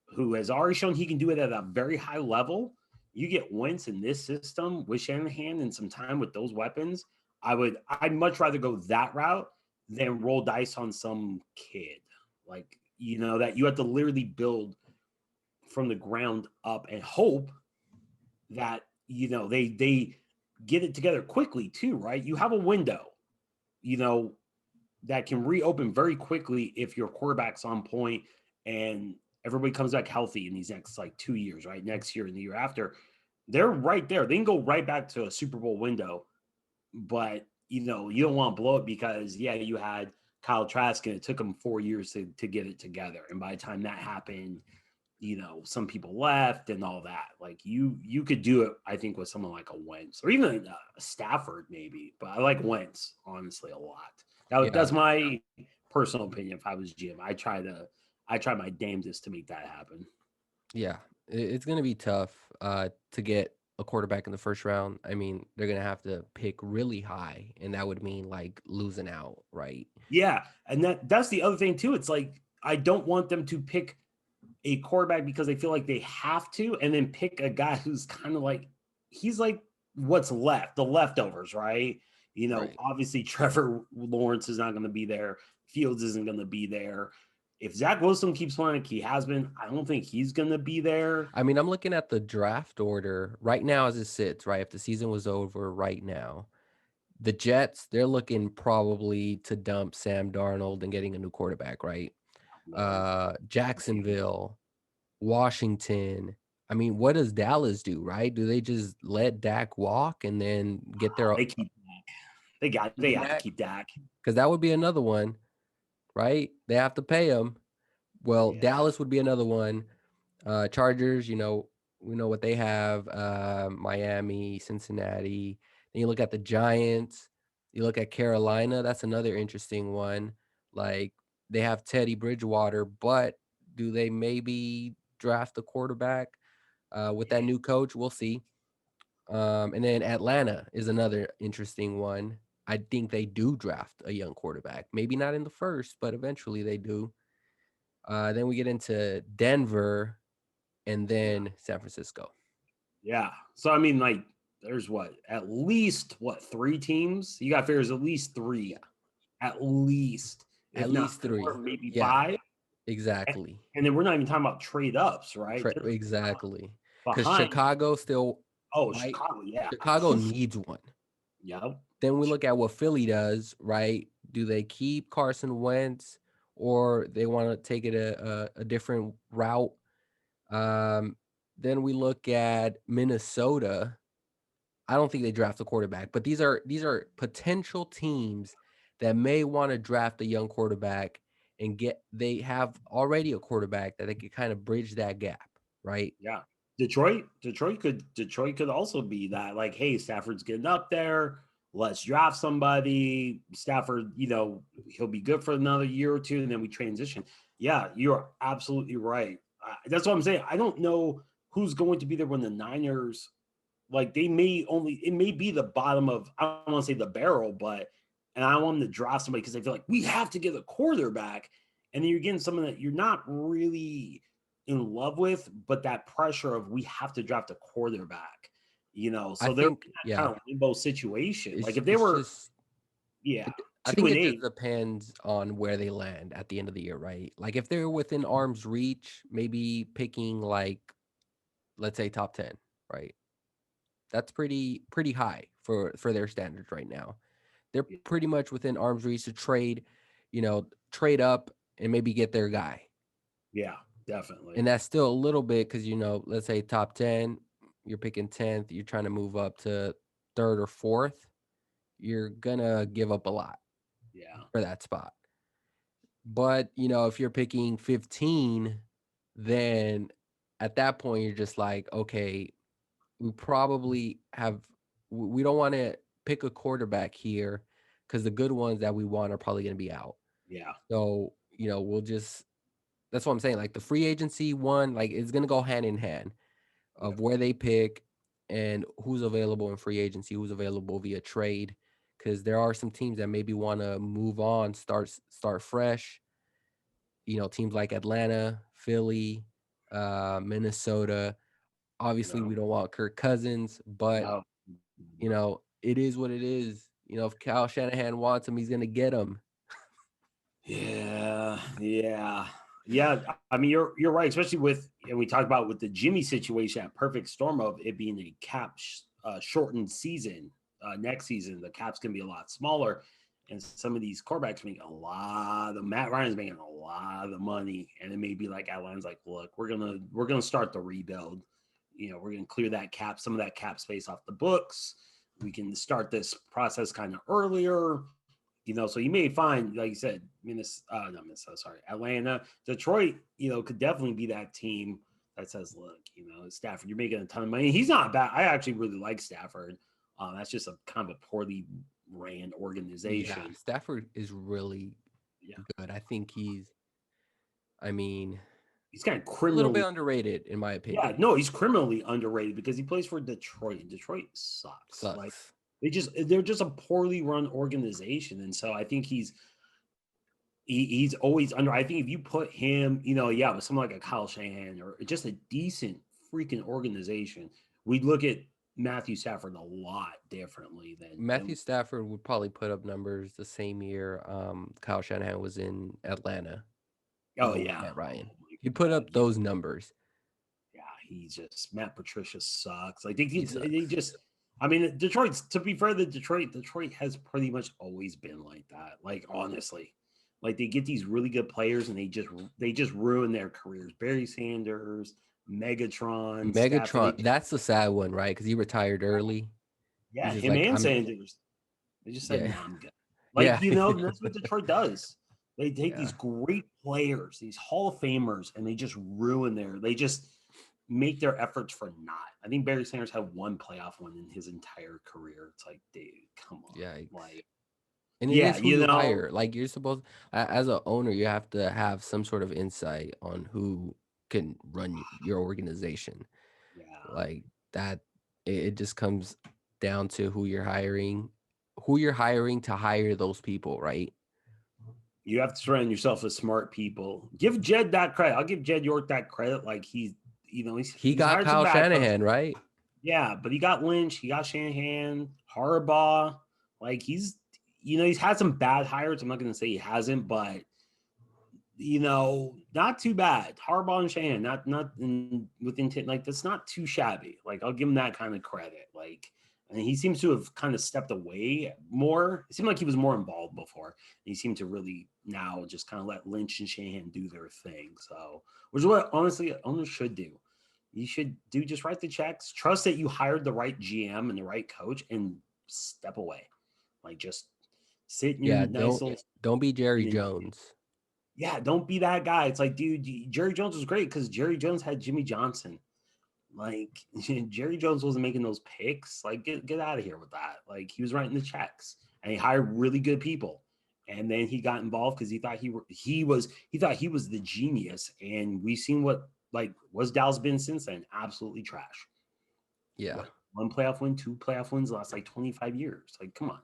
who has already shown he can do it at a very high level. You get Wentz in this system with Shanahan and some time with those weapons. I'd much rather go that route than roll dice on some kid. Like, that you have to literally build from the ground up and hope that, they get it together quickly too, right? You have a window, you know, that can reopen very quickly if your quarterback's on point and everybody comes back healthy in these next like 2 years, right? Next year and the year after, they're right there. They can go right back to a Super Bowl window, but you don't want to blow it because you had Kyle Trask and it took them 4 years to get it together. And by the time that happened, some people left and all that. Like you could do it, I think, with someone like a Wentz or even a Stafford, maybe. But I like Wentz honestly a lot. Yeah. That's my personal opinion. If I was Jim, I try my damnedest to make that happen. Yeah. It's going to be tough to get a quarterback in the first round. I mean, they're going to have to pick really high, and that would mean like losing out, right? Yeah, and that's the other thing too. It's like I don't want them to pick a quarterback because they feel like they have to, and then pick a guy who's kind of like he's like what's left, the leftovers, right? Right. Obviously Trevor Lawrence is not going to be there. Fields isn't going to be there. If Zach Wilson keeps playing like he has been, I don't think he's going to be there. I mean, I'm looking at the draft order right now as it sits, right? If the season was over right now, the Jets, they're looking probably to dump Sam Darnold and getting a new quarterback, right? No, Jacksonville, Washington. I mean, what does Dallas do, right? Do they just let Dak walk and then get their they keep they keeping got to Dak? keep Dak. Because that would be another one, right? They have to pay him. Well, Yeah, Dallas would be another one. Chargers, we know what they have. Miami, Cincinnati. Then you look at the Giants. You look at Carolina. That's another interesting one. Like they have Teddy Bridgewater, but do they maybe draft a quarterback with that new coach? We'll see. And then Atlanta is another interesting one. I think they do draft a young quarterback. Maybe not in the first, but eventually they do. Then we get into Denver and yeah. then San Francisco. Yeah. So I mean, like, there's at least three teams? You got to figure there's at least Yeah, three, at least, at if not least three. four, maybe Yeah, five. A- exactly. And then we're not even talking about trade ups, right? They're Exactly. Because behind. Chicago still, Oh, right? Chicago, yeah. Chicago needs one. Yep. Then we look at what Philly does, right? Do they keep Carson Wentz or they want to take it a different route? Um, then we look at Minnesota. I don't think they draft a quarterback, but these are potential teams that may want to draft a young quarterback and they have already a quarterback that they could kind of bridge that gap, right? Yeah. Detroit could also be that. Like, hey, Stafford's getting up there. Let's draft somebody. Stafford, he'll be good for another year or two, and then we transition. Yeah, you're absolutely right. That's what I'm saying. I don't know who's going to be there when the Niners, like, it may be the bottom of, I don't want to say the barrel, but, and I want them to draft somebody because they feel like we have to get a quarterback. And then you're getting someone that you're not really in love with, but that pressure of we have to draft a quarterback, I so they're think in that yeah, kind of limbo situation. Like if they it's were, just yeah, I two think and it just eight, depends on where they land at the end of the year, right? Like if they're within arm's reach, maybe picking like let's say top 10, right? That's pretty high for their standards right now. They're pretty much within arm's reach to trade up and maybe get their guy. yeah, definitely, And that's still a little bit because let's say top 10, you're picking 10th, you're trying to move up to third or fourth, you're gonna give up a lot yeah, for that spot. But if you're picking 15, then at that point you're just like, okay, we probably have we don't want to pick a quarterback here because the good ones that we want are probably going to be out. yeah, So, we'll just that's what I'm saying. Like the free agency one, like it's going to go hand in hand yeah, of where they pick and who's available in free agency, who's available via trade. because there are some teams that maybe want to move on, start fresh. Teams like Atlanta, Philly, Minnesota. Obviously, No, we don't want Kirk Cousins, but no. it is what it is. If Kyle Shanahan wants him, he's gonna get him. Yeah, yeah, yeah. I mean, you're right, especially with, and we talked about with the Jimmy situation, that perfect storm of it being a shortened season. Next season, the cap's gonna be a lot smaller, and some of these quarterbacks make a lot. Matt Ryan's making a lot of money, and it may be like Atlanta's like, look, we're gonna start the rebuild. We're gonna clear some of that cap space off the books. We can start this process kind of earlier. So you may find, like you said, Minnesota, sorry, Atlanta, Detroit, could definitely be that team that says, look, Stafford, you're making a ton of money. He's not bad. I actually really like Stafford. That's just a kind of a poorly ran Yeah, organization. Stafford is really Yeah. good. I think I mean, He's kind of a little bit criminally, underrated in my yeah, opinion. no, he's criminally underrated because he plays for Detroit. And Detroit sucks. Like Sucks. they're just a poorly run organization. And so I think he's always under. I think if you put him, yeah, with someone like a Kyle Shanahan or just a decent freaking organization, we'd look at Matthew Stafford a lot differently than Matthew Stafford would probably put up numbers the same year Kyle Shanahan was in Atlanta, oh with yeah, Matt oh Ryan. my He put god, up yeah, those numbers. yeah, he's just Matt Patricia sucks. Like He they sucks. just. I mean, Detroit's to be fair, Detroit has pretty much always been like that. Like honestly, like they get these really good players and they just ruin their careers. Barry Sanders, Megatron, Stafford. Megatron, that's the sad one, right? Because he retired early. He's Yeah, just him like, and I'm, Sanders. They just said, yeah, "No, I'm good." Like yeah, that's what Detroit does. They take yeah, these great players, these Hall of Famers, and they just ruin their. They just make their efforts for naught. I think Barry Sanders had one playoff win in his entire career. It's like, dude, come on, yikes. like, And it yeah, is who you hire. Like you're supposed, as a owner, you have to have some sort of insight on who can run your organization. yeah. Like that, it just comes down to who you're hiring to hire those people, right? You have to surround yourself with smart people. Give Jed that credit. I'll give Jed York that credit. Like He he's got hired some Kyle bad coaches. Shanahan, right? Yeah, but he got Lynch, he got Shanahan, Harbaugh. Like he's had some bad hires. I'm not going to say he hasn't, but not too bad. Harbaugh and Shanahan, not within like that's not too shabby. Like I'll give him that kind of credit. Like, and he seems to have kind of stepped away more. It seemed like he was more involved before. He seemed to really now just kind of let Lynch and Shanahan do their thing. So, which is what honestly owners should do. You should do just write the checks, trust that you hired the right GM and the right coach, and step away. Like just sit in your Yeah, nice don't little don't be Jerry and then, Jones. yeah, don't be that guy. It's like, dude, Jerry Jones was great because Jerry Jones had Jimmy Johnson. Like Jerry Jones wasn't making those picks. Like get out of here with that. Like he was writing the checks and he hired really good people. And then he got involved because he thought he was the genius. And we've seen what like was Dallas been since then. Absolutely trash. Yeah. What, one playoff win, two playoff wins the last like 25 years. Like, come on.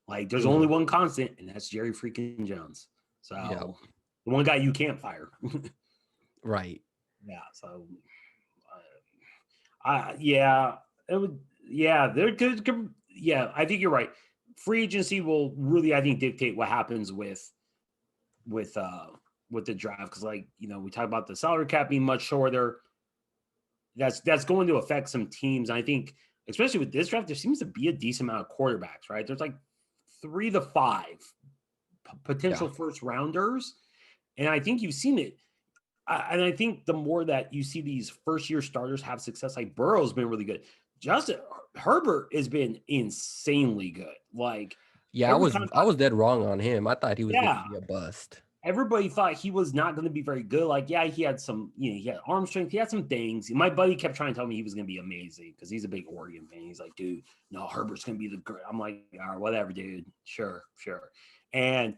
Like there's only Mhm. one constant, and that's Jerry freaking Jones. Yeah. So the one guy you can't fire. Right. Yeah. So yeah, it would. Yeah, there could. Yeah, I think you're right. Free agency will really, I think, dictate what happens with uh with the draft because, like, we talk about the salary cap being much shorter. That's going to affect some teams. And I think, especially with this draft, there seems to be a decent amount of quarterbacks. Right? There's like 3 to 5 Yeah. potential first rounders, and I think you've seen it. And I think the more that you see these first year starters have success, like Burrow's been really good. Justin Herbert has been insanely good. Like Yeah, I every was kind I of was dead wrong on him. I thought he was gonna yeah, be a bust. everybody thought he was not going to be very good. Like, yeah, he had some, he had arm strength, he had some things. My buddy kept trying to tell me he was going to be amazing because he's a big Oregon fan. He's like, dude, no, Herbert's going to be the great. I'm like, all right, whatever, dude. Sure, sure. And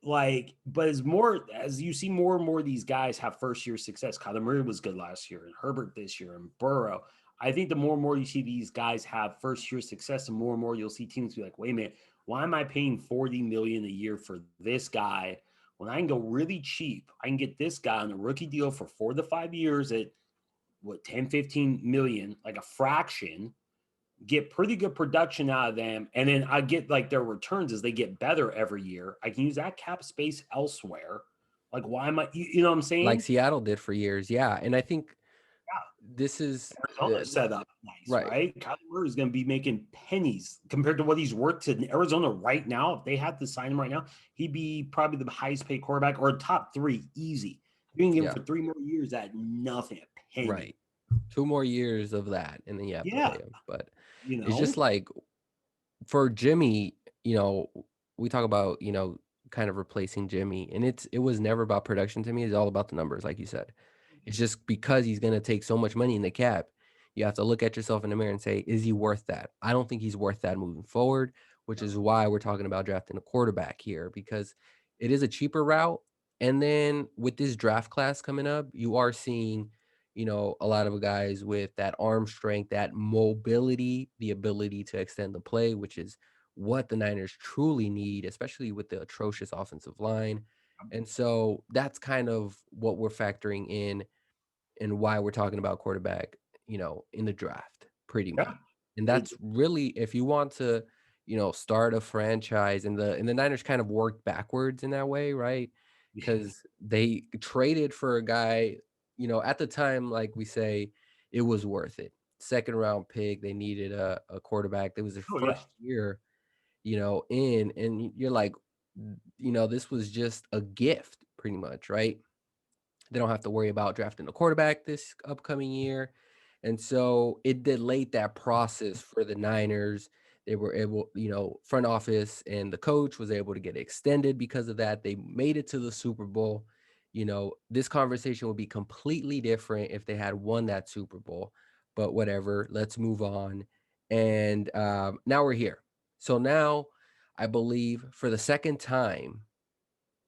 like, but as you see more and more of these guys have first year success. Kyler Murray was good last year, and Herbert this year, and Burrow. I think the more and more you see these guys have first year success, the more and more you'll see teams be like, wait a minute, Why am I paying 40 million a year for this guy when I can go really cheap? I can get this guy on a rookie deal for 4 to 5 years at what 10, 15 million, like a fraction, get pretty good production out of them, and then I get like their returns as they get better every year. I can use that cap space elsewhere. Like, why am I? You know what I'm like saying? Seattle did for years. Yeah, and I think Yeah, this is Arizona set up nice, right. right? Kyler Murray is going to be making pennies compared to what he's worth to Arizona right now. If they had to sign him right now, he'd be probably the highest paid quarterback or top three easy. You can get him Yeah, for 3 more years at nothing, a penny. right. 2 more years of that, and then you have to Yeah, pay him. But you it's just know, like for Jimmy, we talk about, kind of replacing Jimmy, and it was never about production to me. It's all about the numbers, like you said. It's just because he's gonna take so much money in the cap, you have to look at yourself in the mirror and say, is he worth that? I don't think he's worth that moving forward, which is why we're talking about drafting a quarterback here because it is a cheaper route. And then with this draft class coming up, you are seeing, a lot of guys with that arm strength, that mobility, the ability to extend the play, which is what the Niners truly need, especially with the atrocious offensive line. And so that's kind of what we're factoring in and why we're talking about quarterback, in the draft, pretty much. yeah, And it, that's really if you want to, start a franchise and the Niners kind of worked backwards in that way, right? Because they traded for a guy, at the time, like we say, it was worth it. Second round pick, they needed a quarterback. That was their oh yeah, first year, in, and you're like, this was just a gift, pretty much, right? They don't have to worry about drafting a quarterback this upcoming year. And so it delayed that process for the Niners. They were able, front office and the coach was able to get extended because of that. They made it to the Super Bowl. This conversation would be completely different if they had won that Super Bowl. But whatever, let's move on. And now we're here. So now I believe for the second time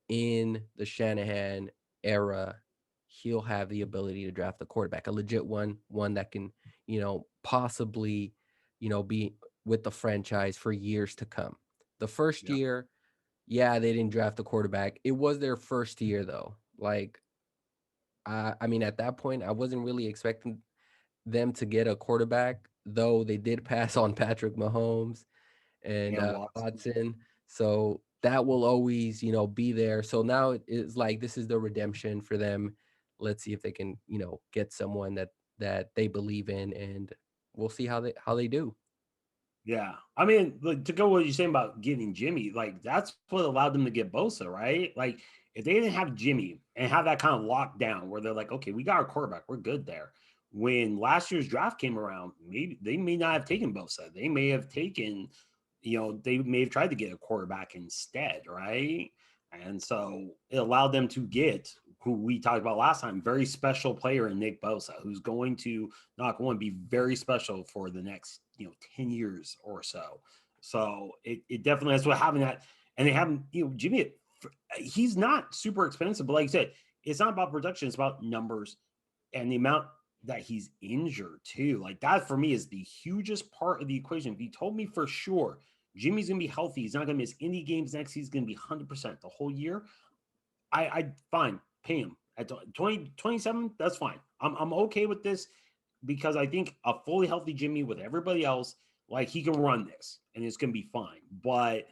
in the Shanahan era, he'll have the ability to draft a quarterback, a legit one that can, possibly, be with the franchise for years to come. The first yeah. year, yeah, they didn't draft a quarterback. It was their first year though. Like, I mean, at that point, I wasn't really expecting them to get a quarterback, though they did pass on Patrick Mahomes and And Watson. Watson. So that will always, be there. So now it's like this is the redemption for them. Let's see if they can, get someone that they believe in, and we'll see how they do. Yeah. I mean, like, to go what you're saying about getting Jimmy, like that's what allowed them to get Bosa, right? Like if they didn't have Jimmy and have that kind of lockdown where they're like, okay, we got our quarterback, we're good there. When last year's draft came around, maybe they may not have taken Bosa. They may have taken, they may have tried to get a quarterback instead, right? And so it allowed them to get who we talked about last time, very special player in Nick Bosa, who's going to knock one be very special for the next 10 years or so. So it definitely that's what having that, and they haven't, Jimmy, he's not super expensive, but like you said, it's not about production, it's about numbers and the amount that he's injured too. Like that for me is the hugest part of the equation. If you told me for sure Jimmy's gonna be healthy, he's not gonna miss any games next, he's gonna be 100% the whole year, I fine, pay him at 2027. That's fine. I'm okay with this because I think a fully healthy Jimmy with everybody else, like he can run this and it's gonna be fine. But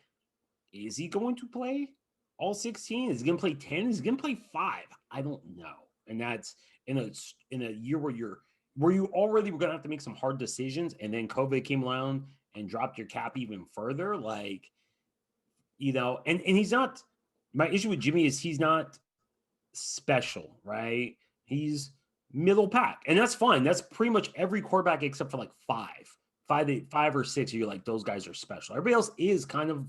is he going to play all 16? Is he gonna play 10? Is he gonna play 5? I don't know. And that's in a year where you already were gonna have to make some hard decisions, and then COVID came around and dropped your cap even further. Like, and he's not, my issue with Jimmy is he's not special, right? He's middle pack, and that's fine. That's pretty much every quarterback except for like five or six. You're like those guys are special. Everybody else is kind of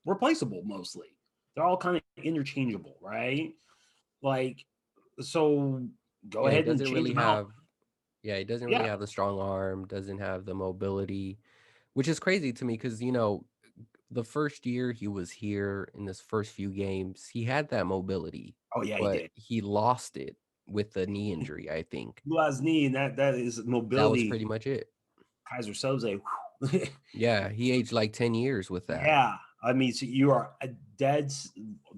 replaceable mostly. They're all kind of interchangeable, right? Like, so go Yeah, he ahead and doesn't change really them out. have yeah, he doesn't really Yeah. have the strong arm, doesn't have the mobility, which is crazy to me because, the first year he was here in his first few games, he had that mobility, Oh yeah, he but did. he lost it with the knee injury, I think. Blazny, and that is That was mobility. pretty much it. Kaiser Soze. Yeah, he aged like 10 years with that. Yeah. I mean, so you are a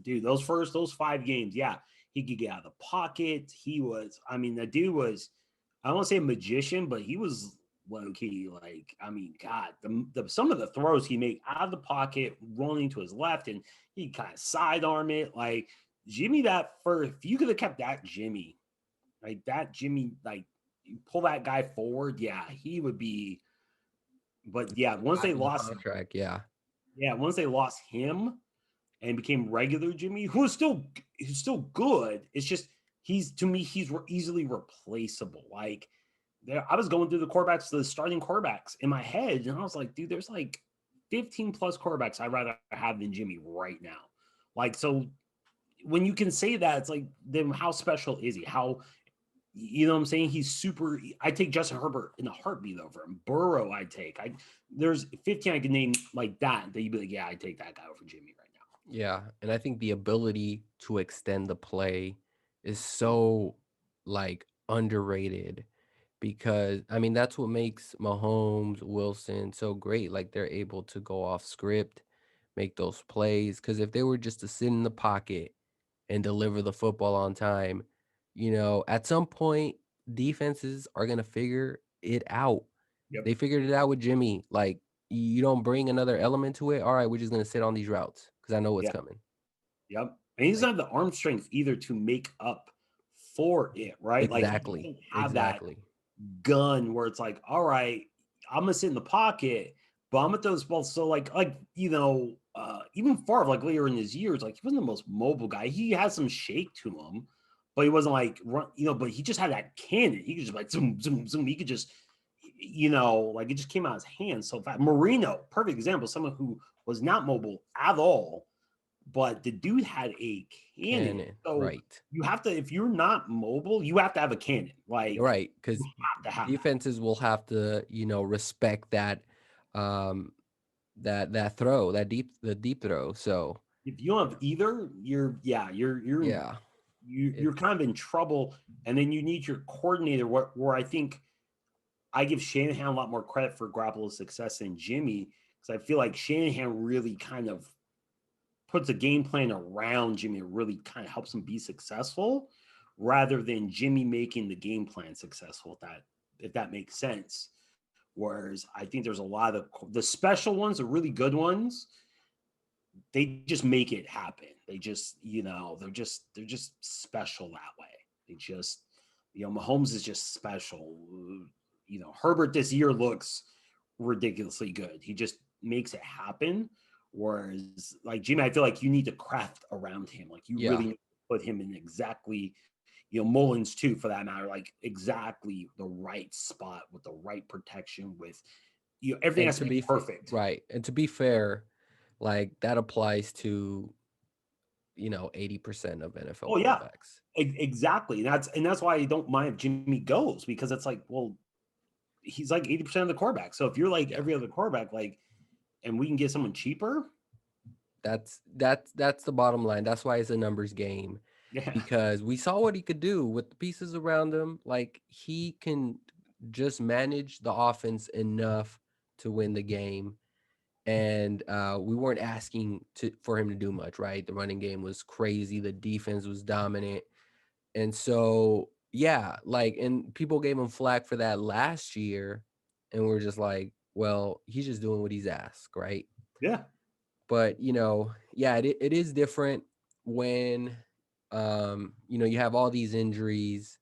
dude. Those 5 games, yeah, he could get out of the pocket. He was, I mean, the dude was, I don't want to say a magician, but he was low key. Like, I mean, God, the some of the throws he made out of the pocket, running to his left, and he kind of sidearm it. Like Jimmy, that for if you could have kept that Jimmy, like you pull that guy forward, yeah, he would be. But yeah, Valuable contract, yeah. once they lost him and became regular Jimmy, who's still good. It's just he's to me he's easily replaceable. Like there, I was going through the starting quarterbacks in my head, and I was like, dude, there's like 15 plus quarterbacks I'd rather have than Jimmy right now. Like so, when you can say that, it's like then how special is he? How you know what I'm saying? He's super. I take Justin Herbert in a heartbeat over him. Burrow, I take. There's 15 I can name like that you'd be like, yeah, I take that guy over Jimmy right now. Yeah, and I think the ability to extend the play is so, like, underrated because, I mean, that's what makes Mahomes, Wilson so great, like, they're able to go off script, make those plays. Because if they were just to sit in the pocket and deliver the football on time, at some point, defenses are gonna figure it out. Yep. They figured it out with Jimmy, like, you don't bring another element to it, "Alright, we're just gonna sit on these routes because I know what's Yeah. coming." Yep. And he doesn't Like have the arm strength either to make up for it, right? Like he exactly, doesn't have that exactly. gun where it's like, all right, I'm gonna sit in the pocket, but I'm gonna throw this ball. So even Favre, like later in his years, like he wasn't the most mobile guy. He had some shake to him, but he wasn't like run, but he just had that cannon. He could just like zoom, zoom, zoom. He could just, like it just came out of his hands so fast. Marino, perfect example, someone who was not mobile at all, but the dude had a cannon. Cannon, So right. you have to, if you're not mobile, you have to have a cannon. You're Like right, you because have to have that. defenses will have to, respect um, that throw, the deep throw, so, If you don't have either, yeah, you're it's kind of in trouble. And then you need your coordinator. Where I think I give Shanahan a lot more credit for Garoppolo's success than Jimmy, because I feel like Shanahan really kind of puts a game plan around Jimmy that really kind of helps him be successful, rather than Jimmy making the game plan successful. If that makes sense. Whereas I think there's a lot of the special ones, the really good ones, they just make it happen. They just, they're just special that way. They just, Mahomes is just special. Herbert this year looks ridiculously good. He just makes it happen. Whereas like Jimmy, I feel like you need to craft around him. Like you really yeah, need to put him in exactly, Mullins too, for that matter, like exactly the right spot with the right protection with, everything and has to to be be f perfect. right, and to be fair, like, that applies to, 80% of NFL Oh yeah, quarterbacks. exactly. And that's why I don't mind if Jimmy goes, because it's like, well, he's like 80% of the quarterback. So if you're like Yeah. every other quarterback, like, and we can get someone cheaper, That's the bottom line. That's why it's a numbers game yeah, because we saw what he could do with the pieces around him. Like he can just manage the offense enough to win the game. And we weren't asking for him to do much, right? The running game was crazy. The defense was dominant. And so, yeah, like, and people gave him flack for that last year. And we're just like, well, he's just doing what he's asked, right? yeah, But, yeah, it is different when, you have all these injuries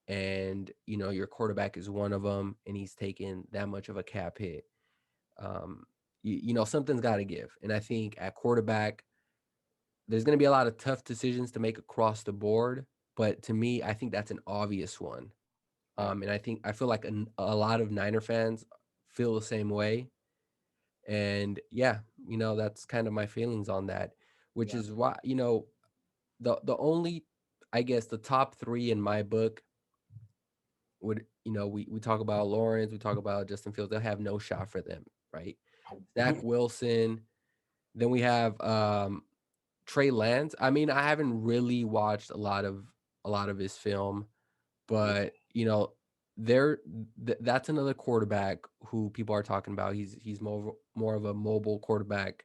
and, your quarterback is one of them and he's taking that much of a cap hit. Um, something's got to give. And I think at quarterback, there's going to be a lot of tough decisions to make across the board. But to me, I think that's an obvious one. yeah, And I feel like a lot of Niner fans feel the same way. And yeah, that's kind of my feelings on that, which yeah, is why, the only, I guess, the top three in my book would, we talk about Lawrence, we talk about Justin Fields, they'll have no shot for them, right? Zach Wilson. Then we have Trey Lance. I mean, I haven't really watched a lot of his film, yeah, but there that's another quarterback who people are talking about. He's more of a mobile quarterback.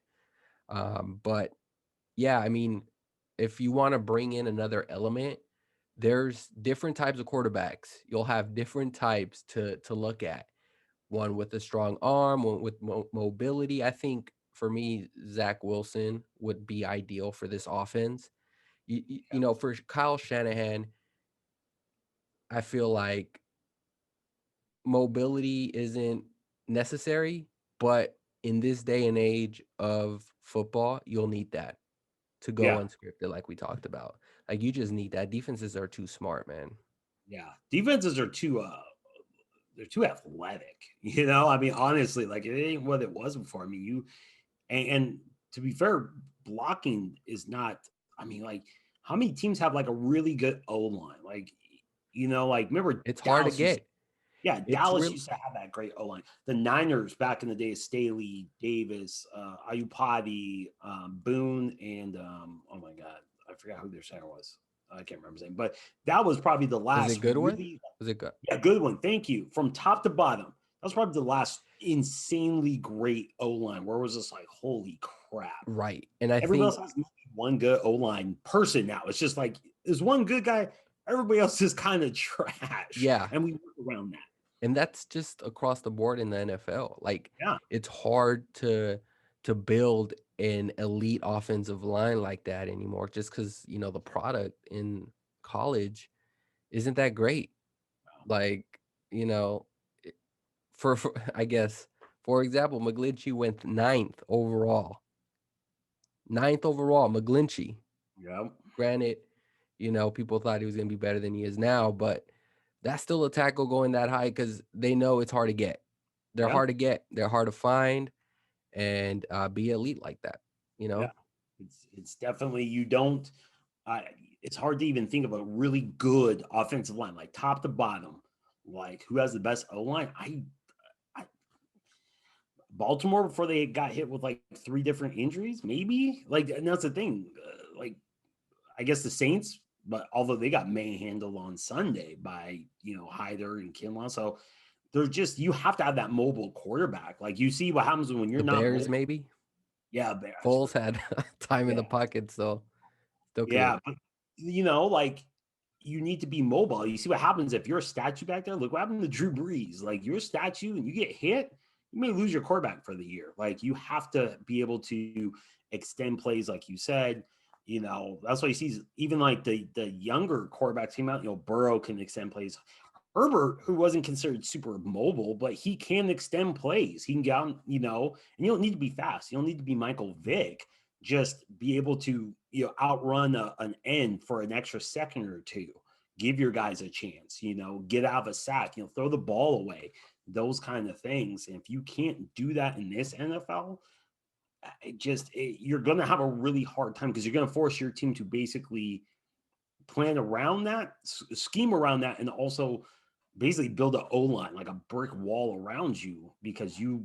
But yeah, I mean, if you want to bring in another element, there's different types of quarterbacks. You'll have different types to look at. One with a strong arm, one with mobility. I think for me, Zach Wilson would be ideal for this offense. You know, for Kyle Shanahan, I feel like mobility isn't necessary, but in this day and age of football, you'll need that to go Yeah. unscripted, like we talked about. Like you just need that. Defenses are too smart, man. Yeah. Defenses are too they're too athletic. You know, I mean, honestly, like it ain't what it was before. I mean, and to be fair, blocking is not. I mean, like how many teams have like a really good O line? Like, you know, like remember It's hard to Dallas used. get. Yeah, It's Dallas real. used to have that great O line. The Niners back in the day, Staley, Davis, Ayupati, Boone, and oh my god, I forgot who their center was. I can't remember his name, but that was probably the Was it last good one? really Was it good? yeah, good one. Thank you. From top to bottom, that was probably the last insanely great O line where it was just like, holy crap. Right. And I Everybody think, else has one good O line person now. It's just like there's one good guy. Everybody else is kind of trash, yeah, and we work around that. and that's just across the board in the NFL. Like Yeah. it's hard to build an elite offensive line like that anymore just cuz you know the product in college isn't that great. Like, you know, it- for I guess for example, McGlinchey went ninth overall, McGlinchey. Yeah. Granted, you know, people thought he was going to be better than he is now, but that's still a tackle going that high because they know it's hard to get. They're Yeah. hard to get. They're hard to find and be elite like that. You Yeah. know, It's definitely you don't. I it's hard to even think of a really good offensive line, like top to bottom, like who has the best O line. I Baltimore before they got hit with like three different injuries, maybe. Like, and that's the thing. Like, I guess the Saints, but although they got manhandled on Sunday by Hyder and Kinlaw, so they're just you have to have that mobile quarterback. Like you see what happens when you're the not Bears mobile. maybe. Yeah, that's Foles true. had time in Yeah, the pocket, so still could. yeah, but like you need to be mobile. You see what happens if you're a statue back there. Look what happened to Drew Brees. Like you're a statue and you get hit, you may lose your quarterback for the year. Like you have to be able to extend plays, like you said. That's why you see even like the younger quarterbacks came out. Burrow can extend plays. Herbert, who wasn't considered super mobile, but he can extend plays. He can get out, and you don't need to be fast. You don't need to be Michael Vick. Just be able to, outrun an end for an extra second or two. Give your guys a chance, get out of a sack, throw the ball away, those kind of things. And if you can't do that in this NFL, you're going to have a really hard time because you're going to force your team to basically plan around that, scheme around that, and also basically build an O line like a brick wall around you because you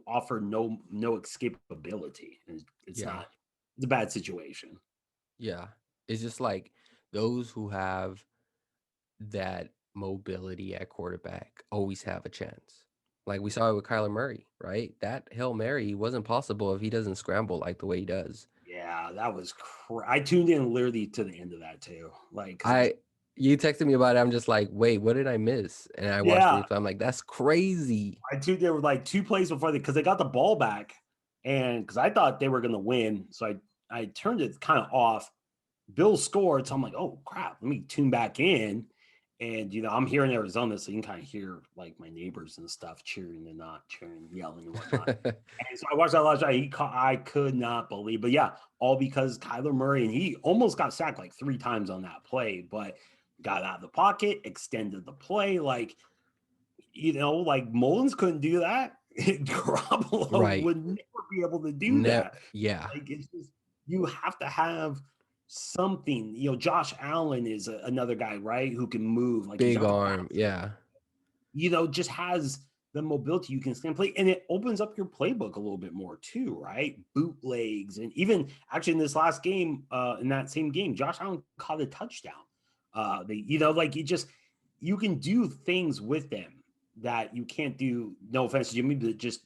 offer no escapability. And it's Yeah, not. It's a bad situation. yeah. It's just like those who have that mobility at quarterback always have a chance. Like we saw it with Kyler Murray, right? That Hail Mary wasn't possible if he doesn't scramble like the way he does. Yeah, that was. I tuned in literally to the end of that too, like because I You texted me about it. I'm just like, wait, what did I miss? And I watched the yeah, replay. I'm like, that's crazy. I tuned in with like two plays before because they got the ball back, and because I thought they were going to win, so I turned it kind of off. Bill scored, so I'm like, oh crap, let me tune back in. And I'm here in Arizona, so you can kind of hear like my neighbors and stuff cheering and not cheering, yelling and whatnot. And so I watched that last night. I could not believe, but yeah, all because Kyler Murray, and he almost got sacked like 3 times on that play, but got out of the pocket, extended the play. Like like Mullins couldn't do that. Garoppolo Right. would never be able to do that. Yeah. Like it's just you have to have something. Josh Allen is another guy, right, who can move. Like he's Big not the arm. fastest. Yeah. Just has the mobility. You can stand play, and it opens up your playbook a little bit more too, right? Bootlegs, and even actually in this last game, in that same game, Josh Allen caught a touchdown. Like you can do things with them that you can't do. No offense to Jimmy, but just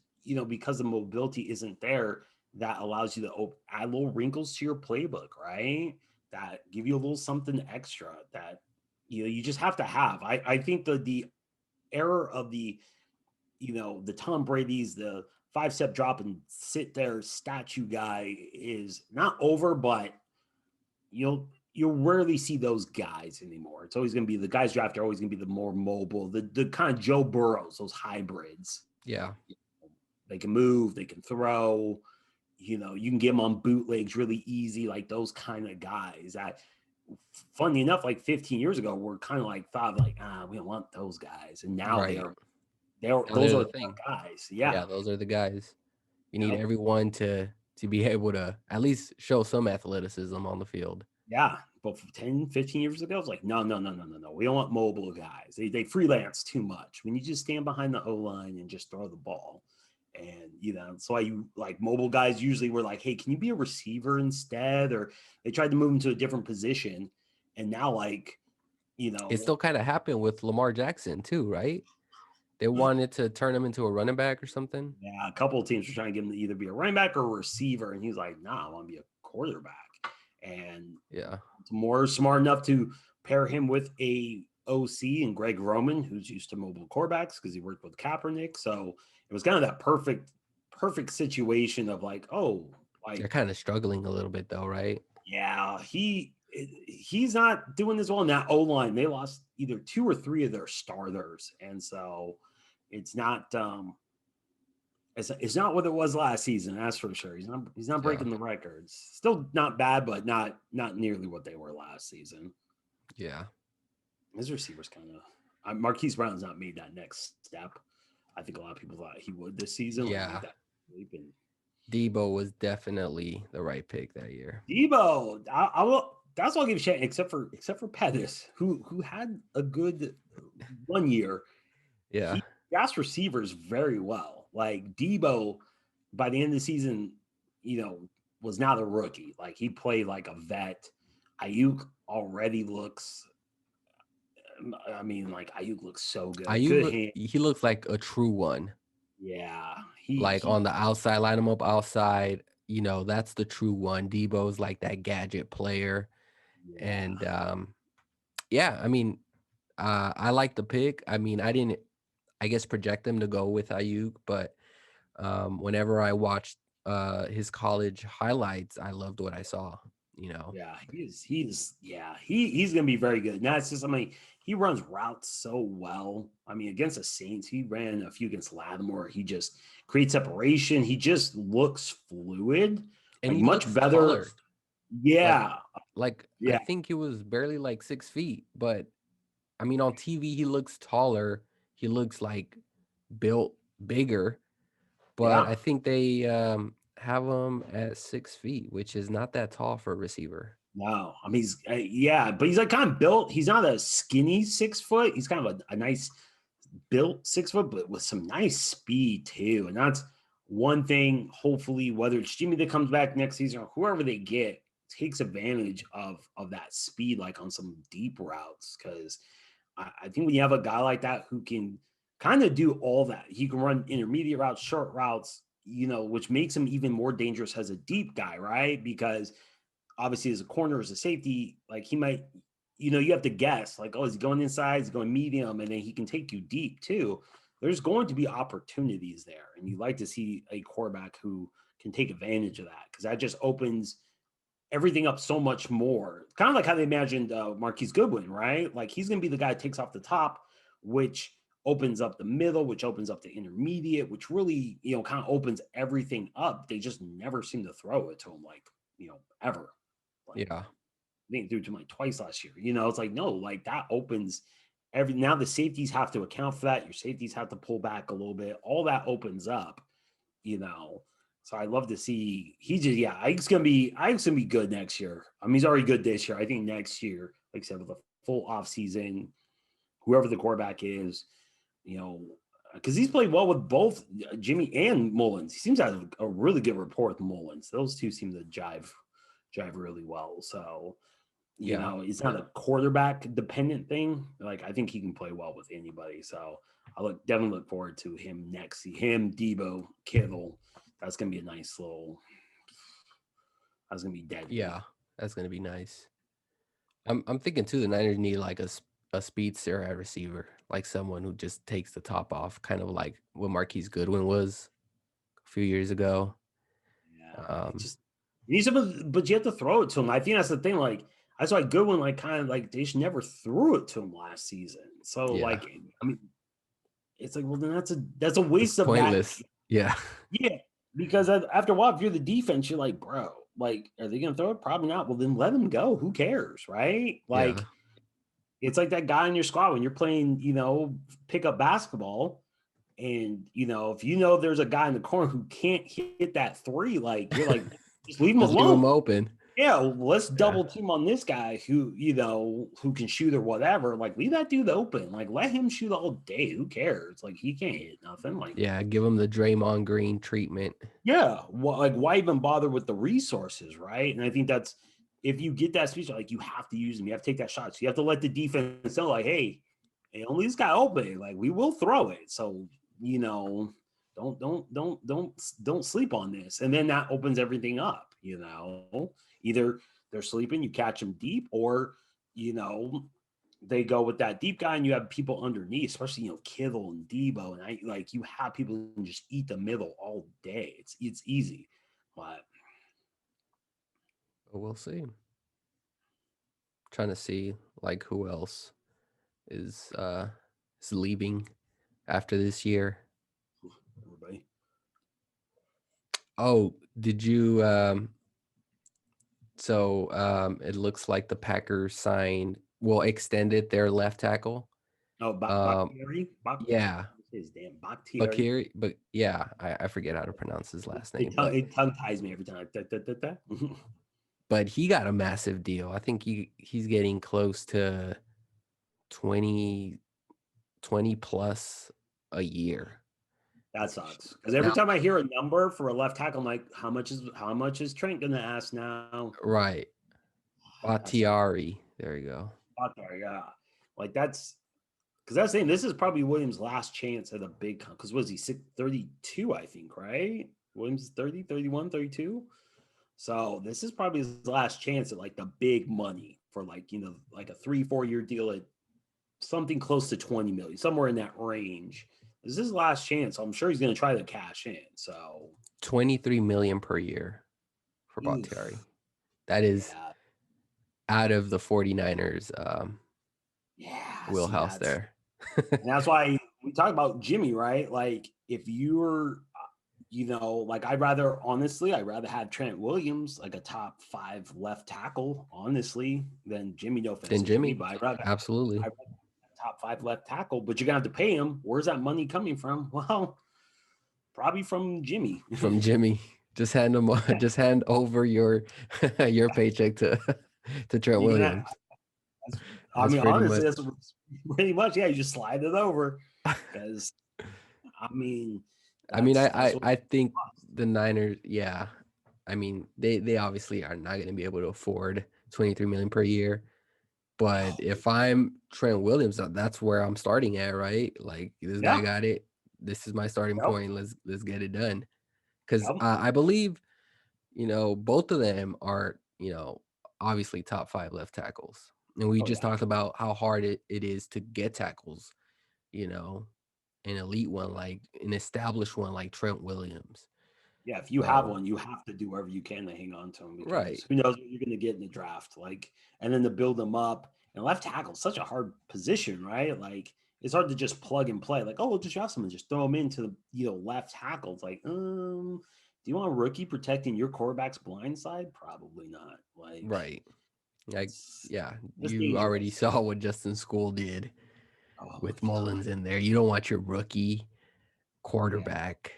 because the mobility isn't there, that allows you to add little wrinkles to your playbook, right? That give you a little something extra that you just have to have. I think the era of the Tom Brady's, the 5 step drop and sit there statue guy is not over, but you'll rarely see those guys anymore. It's always going to be the guys drafted are always going to be the more mobile, the kind of Joe Burrows, those hybrids. Yeah. They can move, they can throw. You can get them on bootlegs really easy, like those kind of guys. That, funny enough, like 15 years ago, we're kind of like thought like, we don't want those guys, and now Right. they're Now those they're are the the thing. guys. Yeah, Yeah, those are the guys. You need yep. everyone to be able to at least show some athleticism on the field. Yeah, but 10, 15 years ago, it's like, no, no, no, no, no, no. We don't want mobile guys. They freelance too much. We need you to stand behind the O line and just throw the ball. And that's why you like mobile guys usually were like, hey, can you be a receiver instead? Or they tried to move him to a different position. And now, like, you It know, still kind of happened with Lamar Jackson too, right? They wanted to turn him into a running back or something. yeah, a couple of teams were trying to get him to either be a running back or a receiver. And he's like, nah, I want to be a quarterback. And Yeah. more smart enough to pair him with a OC and Greg Roman, who's used to mobile quarterbacks because he worked with Kaepernick. So it was kind of that perfect situation of like, oh, They're like, kind of struggling a little bit though, right? yeah, he's not doing this well in that O line. They lost either 2 or 3 of their starters, and so it's not it's not what it was last season. That's for sure. He's not Yeah. breaking the records. Still not bad, but not nearly what they were last season. Yeah. His receivers kind of Marquise Brown's not made that next step. I think a lot of people thought he would this season, like make Yeah. that leap. And Debo was definitely the right pick that year. Debo, I will. That's all I'll give shit, except for Pettis, who had a good 1 year. Yeah. He asked receivers very well. Like Debo, by the end of the season, was not a rookie. Like he played like a vet. Ayuk already looks. I mean, like Ayuk looks so good. Good hand. He looks like a true one. Yeah, he Like he. on the outside, line him up outside. That's the true one. Debo's like that gadget player. Yeah, And yeah, I mean, I like the pick. I mean, I didn't, I guess, project them to go with Ayuk, but whenever I watched his college highlights, I loved what I saw. You know, yeah, he's gonna be very good. And that's just, I mean, he runs routes so well. I mean, against the Saints, he ran a few against Lattimore. He just creates separation. He just looks fluid, and like he much looks better. taller. Like, Yeah, I yeah, think he was barely like 6 feet, but I mean, on TV he looks taller. He looks like built bigger, but yeah. I think they have him at 6 feet, which is not that tall for a receiver. No, I mean, yeah, but he's like kind of built. He's not a skinny 6 foot. He's kind of a nice built 6 foot, but with some nice speed too. And that's one thing. Hopefully, whether it's Jimmy that comes back next season or whoever they get, takes advantage of that speed, like on some deep routes. Because I think when you have a guy like that who can kind of do all that, he can run intermediate routes, short routes. Which makes him even more dangerous as a deep guy, right? Because obviously as a corner, as a safety, like he might, you have to guess, like, oh, is he going inside? Is he going medium? And then he can take you deep too. There's going to be opportunities there. And you like to see a quarterback who can take advantage of that because that just opens everything up so much more. Kind of like how they imagined Marquise Goodwin, right? Like he's going to be the guy that takes off the top, which opens up the middle, which opens up the intermediate, which really, kind of opens everything up. They just never seem to throw it to him, like, ever. Like Yeah. they didn't do it to him like twice last year. It's like, no, like that opens now the safeties have to account for that. Your safeties have to pull back a little bit. All that opens up, you know. So I love to see he just I think it's gonna be good next year. I mean, he's already good this year. I think next year, like I said, with a full off season, whoever the quarterback is, you know, because he's played well with both Jimmy and Mullins. He seems to have a really good rapport with Mullins. Those two seem to jive really well. So, Yeah. it's not a quarterback dependent thing. Like I think he can play well with anybody. So definitely look forward to him next. Him, Debo, Kittle. That's gonna be a nice little. That's gonna be deadly. Yeah, that's gonna be nice. I'm thinking too. The Niners need like a speedster at receiver, like someone who just takes the top off, kind of like what Marquise Goodwin was a few years ago. Yeah, it Um, just you need someone, but you have to throw it to him. I think that's the thing. Like that's why Goodwin, like kind of like they just never threw it to him last season. So yeah, like, I mean, it's like, well, then that's a it's waste of that. pointless. Yeah, Yeah, because after a while, if you're the defense, you're like, bro, like, are they gonna throw it? Probably not. Well, then let them go. Who cares, right? yeah. Like, it's like that guy in your squad when you're playing, pickup basketball. And if you know there's a guy in the corner who can't hit that three, like you're like, just leave him Just leave alone. them open. Yeah, let's Yeah, double team on this guy who can shoot or whatever. Like, leave that dude open. Like, let him shoot all day. Who cares? Like, he can't hit nothing. Like, yeah. Give them the Draymond Green treatment. yeah, like why even bother with the resources, right? And I think that's if you get that speech, like you have to use them. You have to take that shot. So you have to let the defense know, like, hey, only this guy open. Like, we will throw it. So don't sleep on this. And then that opens everything up. Either they're sleeping, you catch them deep, or you know they go with that deep guy, and you have people underneath, especially Kittle and Debo, and you have people who can just eat the middle all day. It's easy, but But we'll see. Trying to see like who else is leaving after this year. everybody. Oh, did you it looks like the Packers extended their left tackle. Oh, Um Bakhtiari, yeah, his damn Bakhtiari. Bakiri, but yeah, I forget how to pronounce his last It name, tongue, it tongue ties me every time. Da, da, da, da. but he got a massive deal. I think he's getting close to 20 20 plus a year. That sucks because every Now, time I hear a number for a left tackle, I'm like, how much is Trent gonna ask now? right. That's just Batiari. There you go. Bakhtiari, yeah. Like because I was saying this is probably Williams' last chance at a big because was he 32, I think, right? Williams is 30, 31, 32. So this is probably his last chance at like the big money for like a 3-4 year deal at something close to 20 million, somewhere in that range. This is his last chance. So I'm sure he's going to try to cash in. So 23 million per year for Batiari. oof, That is yeah, out of the 49ers yeah. See, wheelhouse there. and that's why we talk about Jimmy, right? Like if you're like I'd rather have Trent Williams like a top 5 left tackle, honestly, than Jimmy. No offense Then to Jimmy, Jimmy, but I'd absolutely. rather have top 5 left tackle. But you're gonna have to pay him. Where's that money coming from? Well, probably from Jimmy. From Jimmy. Just hand him just hand over your your paycheck to Trent You're gonna. Williams. I That's mean, pretty honestly, that's much pretty much. Yeah, you just slide it over because I mean, I mean, that's what. I think the Niners, yeah. I mean, they obviously are not going to be able to afford 23 million per year. But Oh, if I'm Trent Williams, that's where I'm starting at, right? Like this guy yeah. got it. This is my starting Yep. point. Let's get it done. Because Yep. I believe both of them are obviously top 5 left tackles, and we Oh just yeah. talked about how hard it is to get tackles. You know, an elite one like an established one like Trent Williams. Yeah, if you have So one, you have to do whatever you can to hang on to them because right, who knows what you're going to get in the draft. Like, and then to build them up. And left tackle is such a hard position, right? Like, it's hard to just plug and play. Like, oh, we'll just draft someone, just throw them into the left tackle. It's like, do you want a rookie protecting your quarterback's blind side? Probably not. Like, right. Like it's yeah, it's you already dangerous. saw what Justin School did Oh my with god. Mullins in there. You don't want your rookie Yeah. quarterback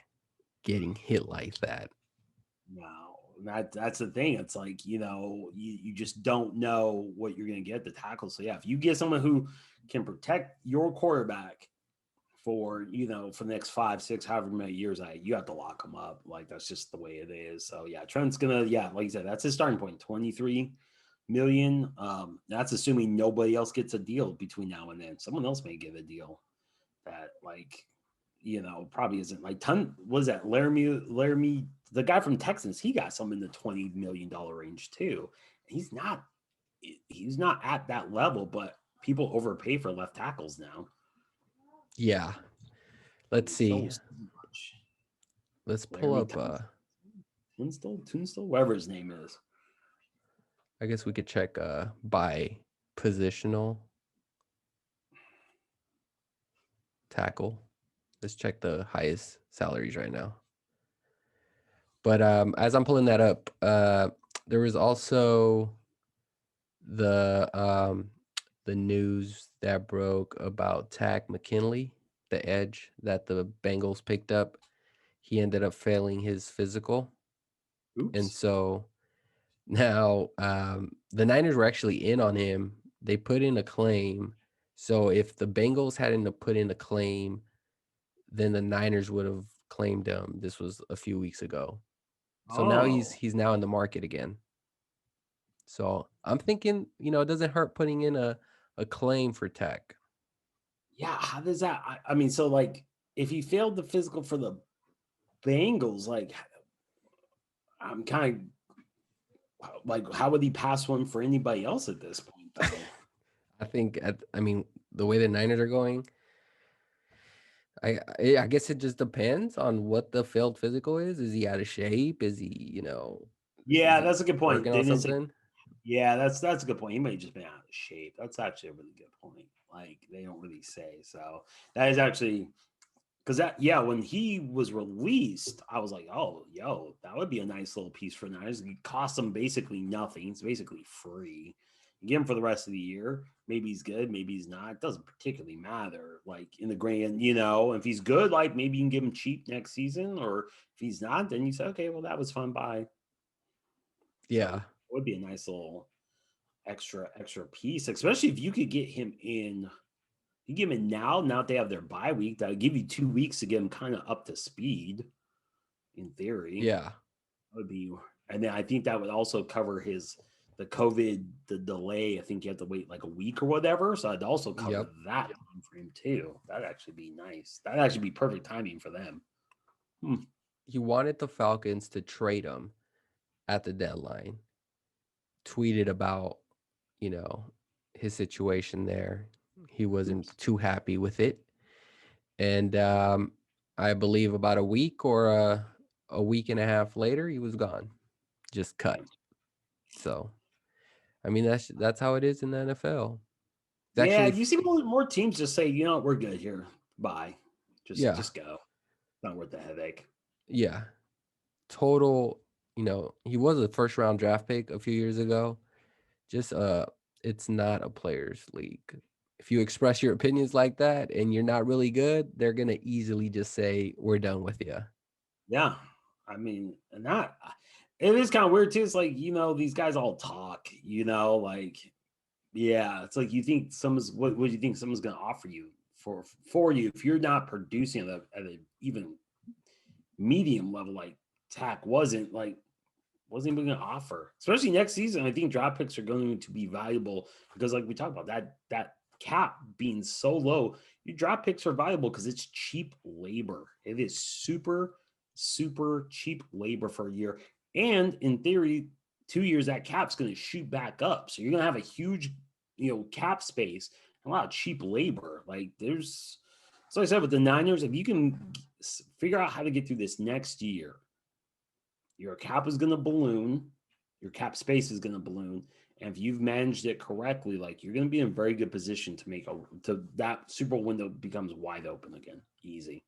getting hit like that. No, that's the thing. It's like, you just don't know what you're going to get the tackle. So, yeah, if you get someone who can protect your quarterback for the next 5, 6, however many years, you have to lock them up. Like, that's just the way it is. So, yeah, Trent's going to, yeah, like you said, that's his starting point, 23 million. That's assuming nobody else gets a deal between now and then. Someone else may get a deal that, like, probably isn't like ton. Was that Laramie the guy from Texans, he got some in the $20 million range too. He's not he's not at that level, but people overpay for left tackles now. Yeah. Let's It's so see. much. Let's pull Larry up Tunstall, whatever his name is. I guess we could check by positional tackle. Let's check the highest salaries right now. But as I'm pulling that up, there was also the um, the news that broke about Tack McKinley, the edge that the Bengals picked up. He ended up failing his physical, and Oops. so now the Niners were actually in on him. They put in a claim. So if the Bengals hadn't have put in a claim, then the Niners would have claimed him. This was a few weeks ago. So now Oh, he's now in the market again. So I'm thinking, it doesn't hurt putting in a claim for Tech. yeah. How does that? I mean, so like, if he failed the physical for the Bengals, like, I'm kind of like, how would he pass one for anybody else at this point, though? I mean, the way the Niners are going, I guess it just depends on what the failed physical is. Is he out of shape? Is Yeah, he that's a good point. working They on didn't say. something? Yeah, that's a good point. He may have just been out of shape. That's actually a really good point. Like they don't really say. So that is actually because that yeah, when he was released, I was like, oh, yo, that would be a nice little piece for Niners. It cost them basically nothing. It's basically free. You get him for the rest of the year. Maybe he's good, maybe he's not. It doesn't particularly matter. Like in the grand, if he's good, like maybe you can give him cheap next season, or if he's not, then you say, okay, well, that was fun. Bye. So Yeah. it would be a nice little extra piece, especially if you could get him in. You give him now. Now that they have their bye week, that would give you 2 weeks to get him kind of up to speed. In theory, Yeah. that would be, and then I think that would also cover the COVID the delay. I think you have to wait like a week or whatever. So I'd also cover Yep. that time for him too. That'd actually be nice. That'd actually be perfect timing for them. Hmm. He wanted the Falcons to trade him at the deadline. Tweeted about, you know, his situation there. He wasn't Oops. too happy with it. And I believe about a week and a half later, he was gone, just cut. Damn. So I mean, that's how it is in the NFL. It's Yeah, actually, you see more teams just say, we're good here. Bye. Just yeah, just go. Not worth the headache. yeah, total. He was a first round draft pick a few years ago. Just it's not a players' league. If you express your opinions like that and you're not really good, they're gonna easily just say we're done with you. Yeah. I mean, and that it is kind of weird too. It's like, these guys all talk, like yeah, it's like you think someone's what do you think someone's gonna offer you for you if you're not producing at a even medium level like Tack wasn't even gonna offer. Especially next season. I think draft picks are going to be valuable because like we talked about that cap being so low, your draft picks are valuable because it's cheap labor. It is super, super cheap labor for a year. And in theory, 2 years that cap's gonna shoot back up. So you're gonna have a huge, cap space, and a lot of cheap labor. Like there's so I said with the Niners, if you can figure out how to get through this next year, your cap is going to balloon, your cap space is going to balloon, and if you've managed it correctly, like you're going to be in a very good position to to that Super Bowl window becomes wide open again. Easy,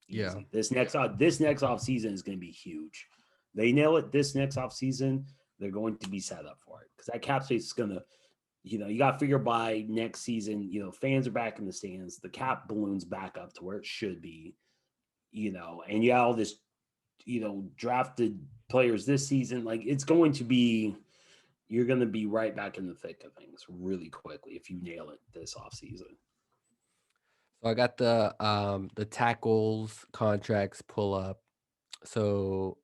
Yeah, easy. This next off season is going to be huge. They nail it this next off season, they're going to be set up for it because that cap space is going to. You got to figure by next season, fans are back in the stands. The cap balloons back up to where it should be, and you got all this drafted players this season, like it's going to be you're going to be right back in the thick of things really quickly if you nail it this offseason. so I got the tackles contracts pull up. So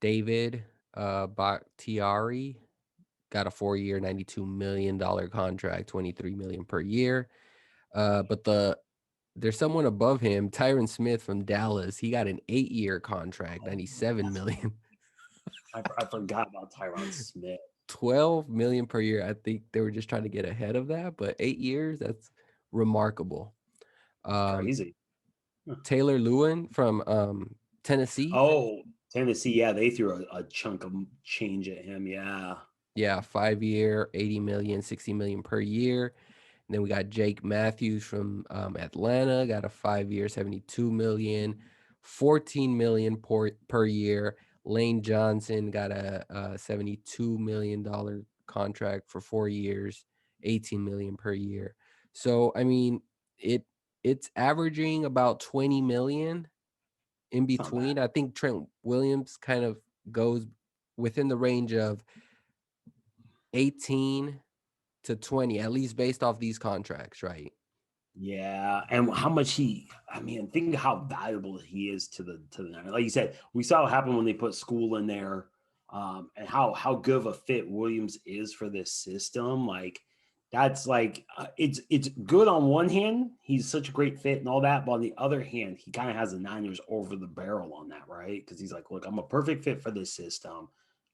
David Bakhtiari got a 4 year, $92 million contract, 23 million per year. But the there's someone above him, Tyron Smith from Dallas. He got an 8-year contract, Oh, 97 that's right. million. I forgot about Tyron Smith. 12 million per year. I think they were just trying to get ahead of that, but 8 years, that's remarkable. It's Um, crazy. Huh. Taylor Lewin from Tennessee. Oh, Tennessee. Yeah, they threw a chunk of change at him. Yeah. Yeah, 5 year, 80 million, 60 million per year. And then we got Jake Matthews from Atlanta, got a 5 year, 72 million, 14 million per year. Lane Johnson got a $72 million contract for 4 years, 18 million per year. So I mean, it it's averaging about 20 million in It's not bad. between. I think Trent Williams kind of goes within the range of 18 to 20, at least based off these contracts, right? Yeah, and how much I mean, think how valuable he is to the Niners. Like you said, we saw what happened when they put School in there, and how good of a fit Williams is for this system. Like that's like it's good on one hand, he's such a great fit and all that, but on the other hand, he kind of has the Niners over the barrel on that, right? Because he's like, look, I'm a perfect fit for this system.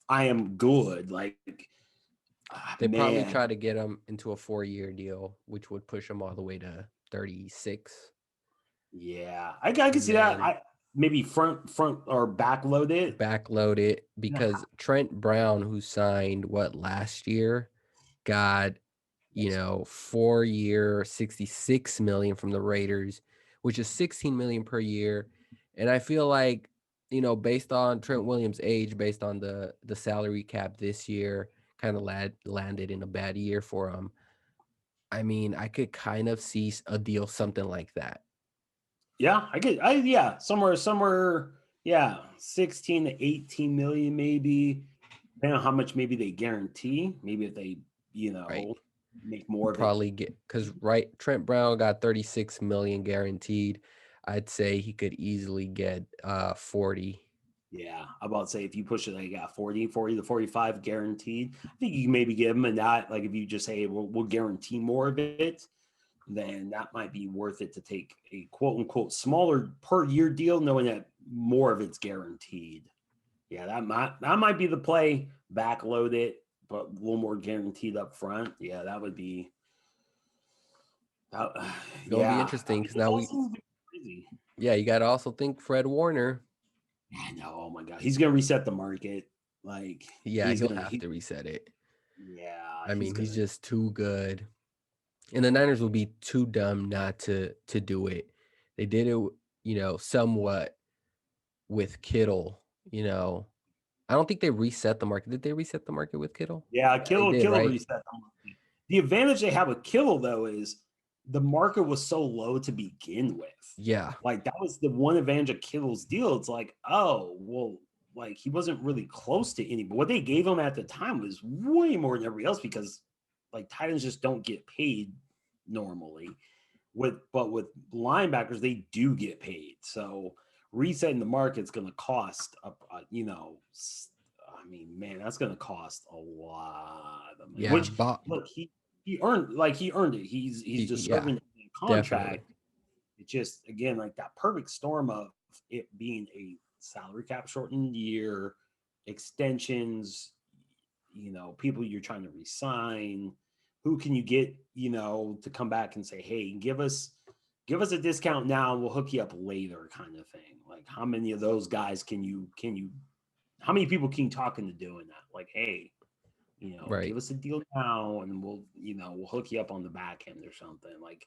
I am good. Like, They probably man, try to get him into a 4 year deal, which would push him all the way to 36. yeah, I can And see that. then I maybe front or back load it. backload it Yeah, because Trent Brown, who signed what last year, got 4 year 66 million from the Raiders, which is 16 million per year. And I feel like, based on Trent Williams' age, based on the salary cap this year, kind of landed in a bad year for him. I mean, I could kind of see a deal something like that. yeah, I get. Yeah, somewhere. Yeah, 16 to 18 million maybe. Depending on how much maybe they guarantee. Maybe if they you Right. know make You more of it. probably get, because right, Trent Brown got 36 million guaranteed. I'd say he could easily get 40. Yeah, I about to say if you push it like 40 to 45 guaranteed, I think you can maybe give them, and that like if you just say we'll guarantee more of it, then that might be worth it to take a quote unquote smaller per year deal, knowing that more of it's guaranteed. Yeah, that might be the play. Backload it, but a little more guaranteed up front. Yeah, that would be. That, It's gonna be yeah, I interesting mean, because this now all seems crazy. yeah, you gotta also think Fred Warner. I know. Oh my god, he's gonna reset the market. Like Yeah, he's he'll gonna. have to reset it. Yeah, I he's mean, he's gonna. just too good. And the Niners will be too dumb not to do it. They did it, somewhat with Kittle, you know. I don't think they reset the market. Did they reset the market with Kittle? Yeah, Yeah, they did, Kittle right? reset the market. The advantage they have with Kittle though is the market was so low to begin with. Yeah, Like that was the one advantage of Kittle's deal. It's like, oh, well, like he wasn't really close to any, but what they gave him at the time was way more than everybody else because like tight ends just don't get paid normally. With linebackers, they do get paid. So resetting the market's going to cost, I mean, man, that's going to cost a lot of money. yeah, Which look, he earned it. He's yeah, deserving of the definitely. contract. It's just again like that perfect storm of it being a salary cap shortened year, extensions, people you're trying to resign. Who can you get, to come back and say, hey, give us a discount now and we'll hook you up later kind of thing. Like how many of those guys can you how many people can you talk into doing that? Like, hey, Right. give us a deal now and we'll hook you up on the back end or something. Like,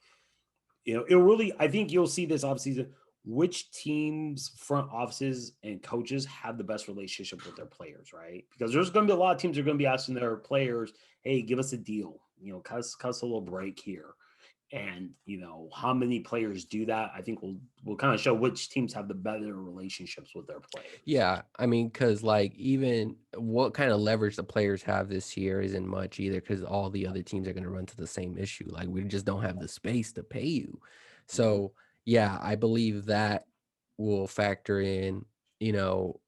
it really, I think you'll see this offseason which teams, front offices, and coaches have the best relationship with their players, right? Because there's going to be a lot of teams that are going to be asking their players, hey, give us a deal, cut us a little break here. And how many players do that? I think will kind of show which teams have the better relationships with their players. Yeah, I mean, because like even what kind of leverage the players have this year isn't much either, because all the other teams are going to run to the same issue. Like we just don't have the space to pay you. Mhm. So yeah, I believe that will factor in. You know,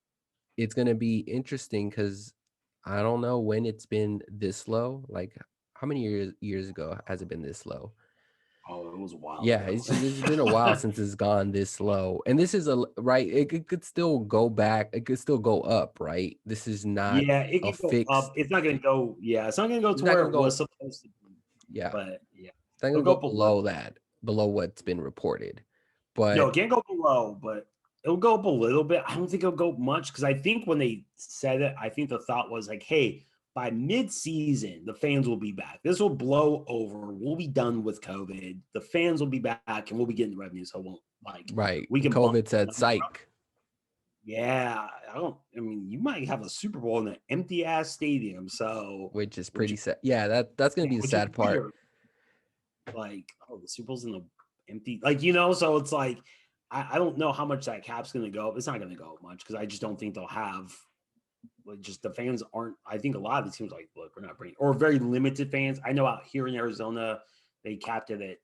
it's going to be interesting because I don't know when it's been this low. Like how many years ago has it been this low? Oh, it was a while Yeah, ago. it's been a while since it's gone this low, and this is right. It could still go back. It could still go up, right? This is not Yeah, it a can go up. fixed. It's not gonna go, yeah, it's not gonna go It's to not where gonna it was go. supposed to be, Yeah, but yeah, it's not it'll gonna go go below. below that, below what's been reported. No, But it can't go below, but it'll go up a little bit. I don't think it'll go much because I think when they said it, I think the thought was like, hey, by mid-season, the fans will be back. This will blow over. We'll be done with COVID. The fans will be back and we'll be getting revenue. So it won't like right, we can bump COVID the said number up. psych, Yeah. I mean, you might have a Super Bowl in an empty ass stadium. So which is which pretty sad. Yeah, that's gonna yeah, be the which is sad part. weird. Like, oh, the Super Bowl's in the empty, like, so it's like I don't know how much that cap's gonna go. It's not gonna go much because I just don't think they'll have like just the fans aren't. I think a lot of the teams like, look, we're not bringing or very limited fans. I know out here in Arizona, they capped it at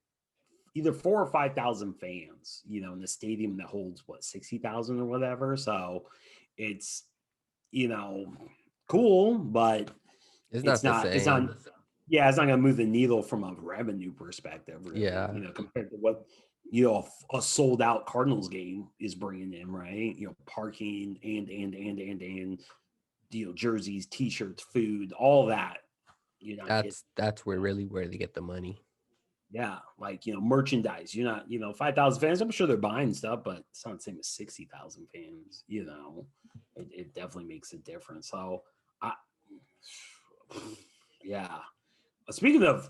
either 4 or 5,000 fans, in the stadium that holds what 60,000 or whatever. So it's you know cool, but It's it's not the not. It's not. same. Yeah, it's not going to move the needle from a revenue perspective, really. Yeah, Compared to what a sold out Cardinals game is bringing in, right? Parking and jerseys, t-shirts, food, all that. You're not getting. that's where they get the money. Yeah, like merchandise. You're not 5,000 fans. I'm sure they're buying stuff, but it's not the same as 60,000 fans. It definitely makes a difference. So, I yeah. Speaking of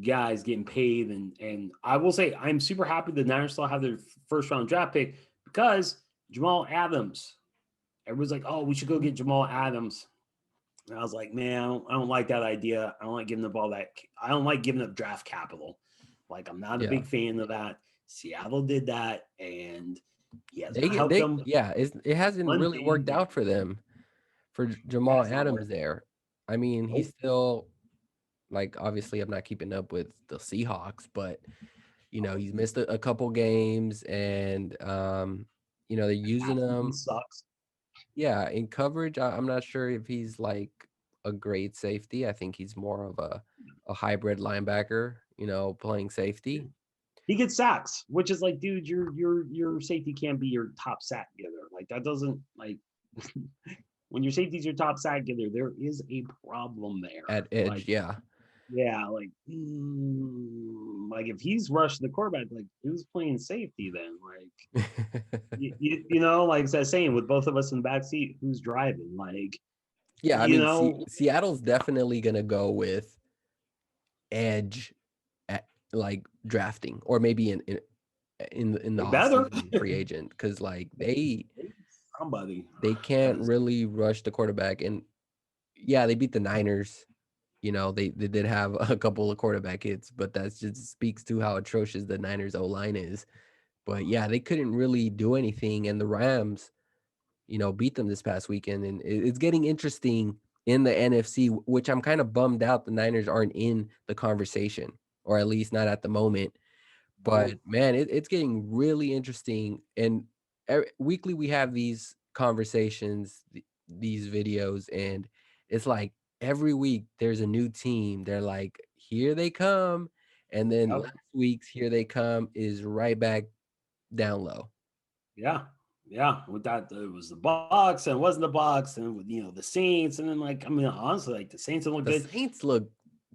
guys getting paid, and I will say I'm super happy the Niners still have their first round draft pick because Jamal Adams. Everyone's like, "Oh, we should go get Jamal Adams." And I was like, "Man, I don't like that idea. I don't like giving up all that. I don't like giving up draft capital. Like, I'm not a Yeah, big fan of that." Seattle did that, and he has not helped they them yeah. It hasn't one really damn worked bit. out for them for Yeah, Jamal it's not Adams working. there. I mean, he's Nope. still like obviously I'm not keeping up with the Seahawks, but he's missed a couple games and they're using Matt Flynn him. sucks. Yeah, in coverage, I'm not sure if he's like a great safety. I think he's more of a hybrid linebacker, playing safety. He gets sacks, which is like, dude, your safety can't be your top sack getter. Like that doesn't like when your safety's your top sack getter, there is a problem there. At Like, edge, yeah. yeah, like if he's rushing the quarterback, like who's playing safety then? Like like it's that saying with both of us in the back seat, who's driving? Like, Yeah, I you mean, know, Seattle's definitely gonna go with edge at like drafting or maybe in the they off better season free agent because like somebody they can't because really rush the quarterback and yeah they beat the Niners. They did have a couple of quarterback hits, but that just speaks to how atrocious the Niners O line is. But yeah, they couldn't really do anything, and the Rams, beat them this past weekend, and it's getting interesting in the NFC, which I'm kind of bummed out the Niners aren't in the conversation, or at least not at the moment. But no, man, it's getting really interesting, and weekly we have these conversations, these videos, and it's like every week there's a new team. They're like, here they come, and then yep. last week's here they come is right back down low. Yeah. Yeah. With that, it was the Bucks and it wasn't the Bucks and with, the Saints. And then, like, I mean, honestly, like the Saints don't look The good. Saints look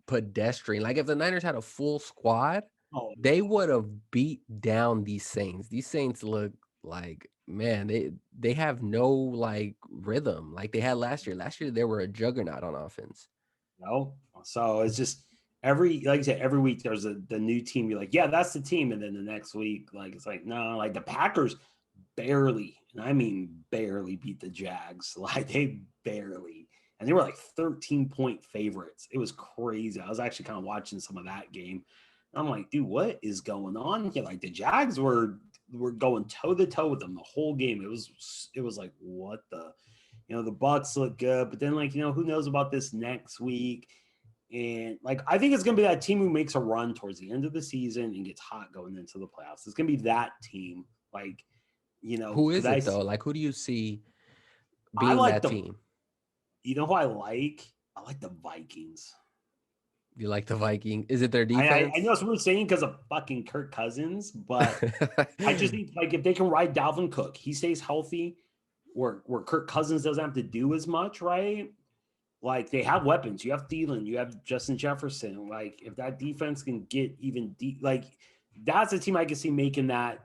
pedestrian. Like if the Niners had a full squad, Oh, they would have beat down these Saints. These Saints look like man, they have no like rhythm like they had last year. Last year they were a juggernaut on offense. no. So it's just like I said, every week there's the new team. You're like, yeah, that's the team. And then the next week, like, it's like, no, like the Packers barely, and I mean barely beat the Jags. Like they barely. And they were like 13-point favorites. It was crazy. I was actually kind of watching some of that game. I'm like, dude, what is going on here? Like the Jags were going toe to toe with them the whole game. It was like, what the the Bucks look good, but then like, who knows about this next week? And like I think it's gonna be that team who makes a run towards the end of the season and gets hot going into the playoffs. It's gonna be that team. Like, Who because is it though? Like who do you see I being like that the team? who I like? I like the Vikings. You like the Viking? Is it their I know defense? it's weird saying because of fucking Kirk Cousins, but I just think like if they can ride Dalvin Cook, he stays healthy, where Kirk Cousins doesn't have to do as much, right? Like they have weapons. You have Thielen, you have Justin Jefferson. Like if that defense can get even deep, like that's a team I can see making that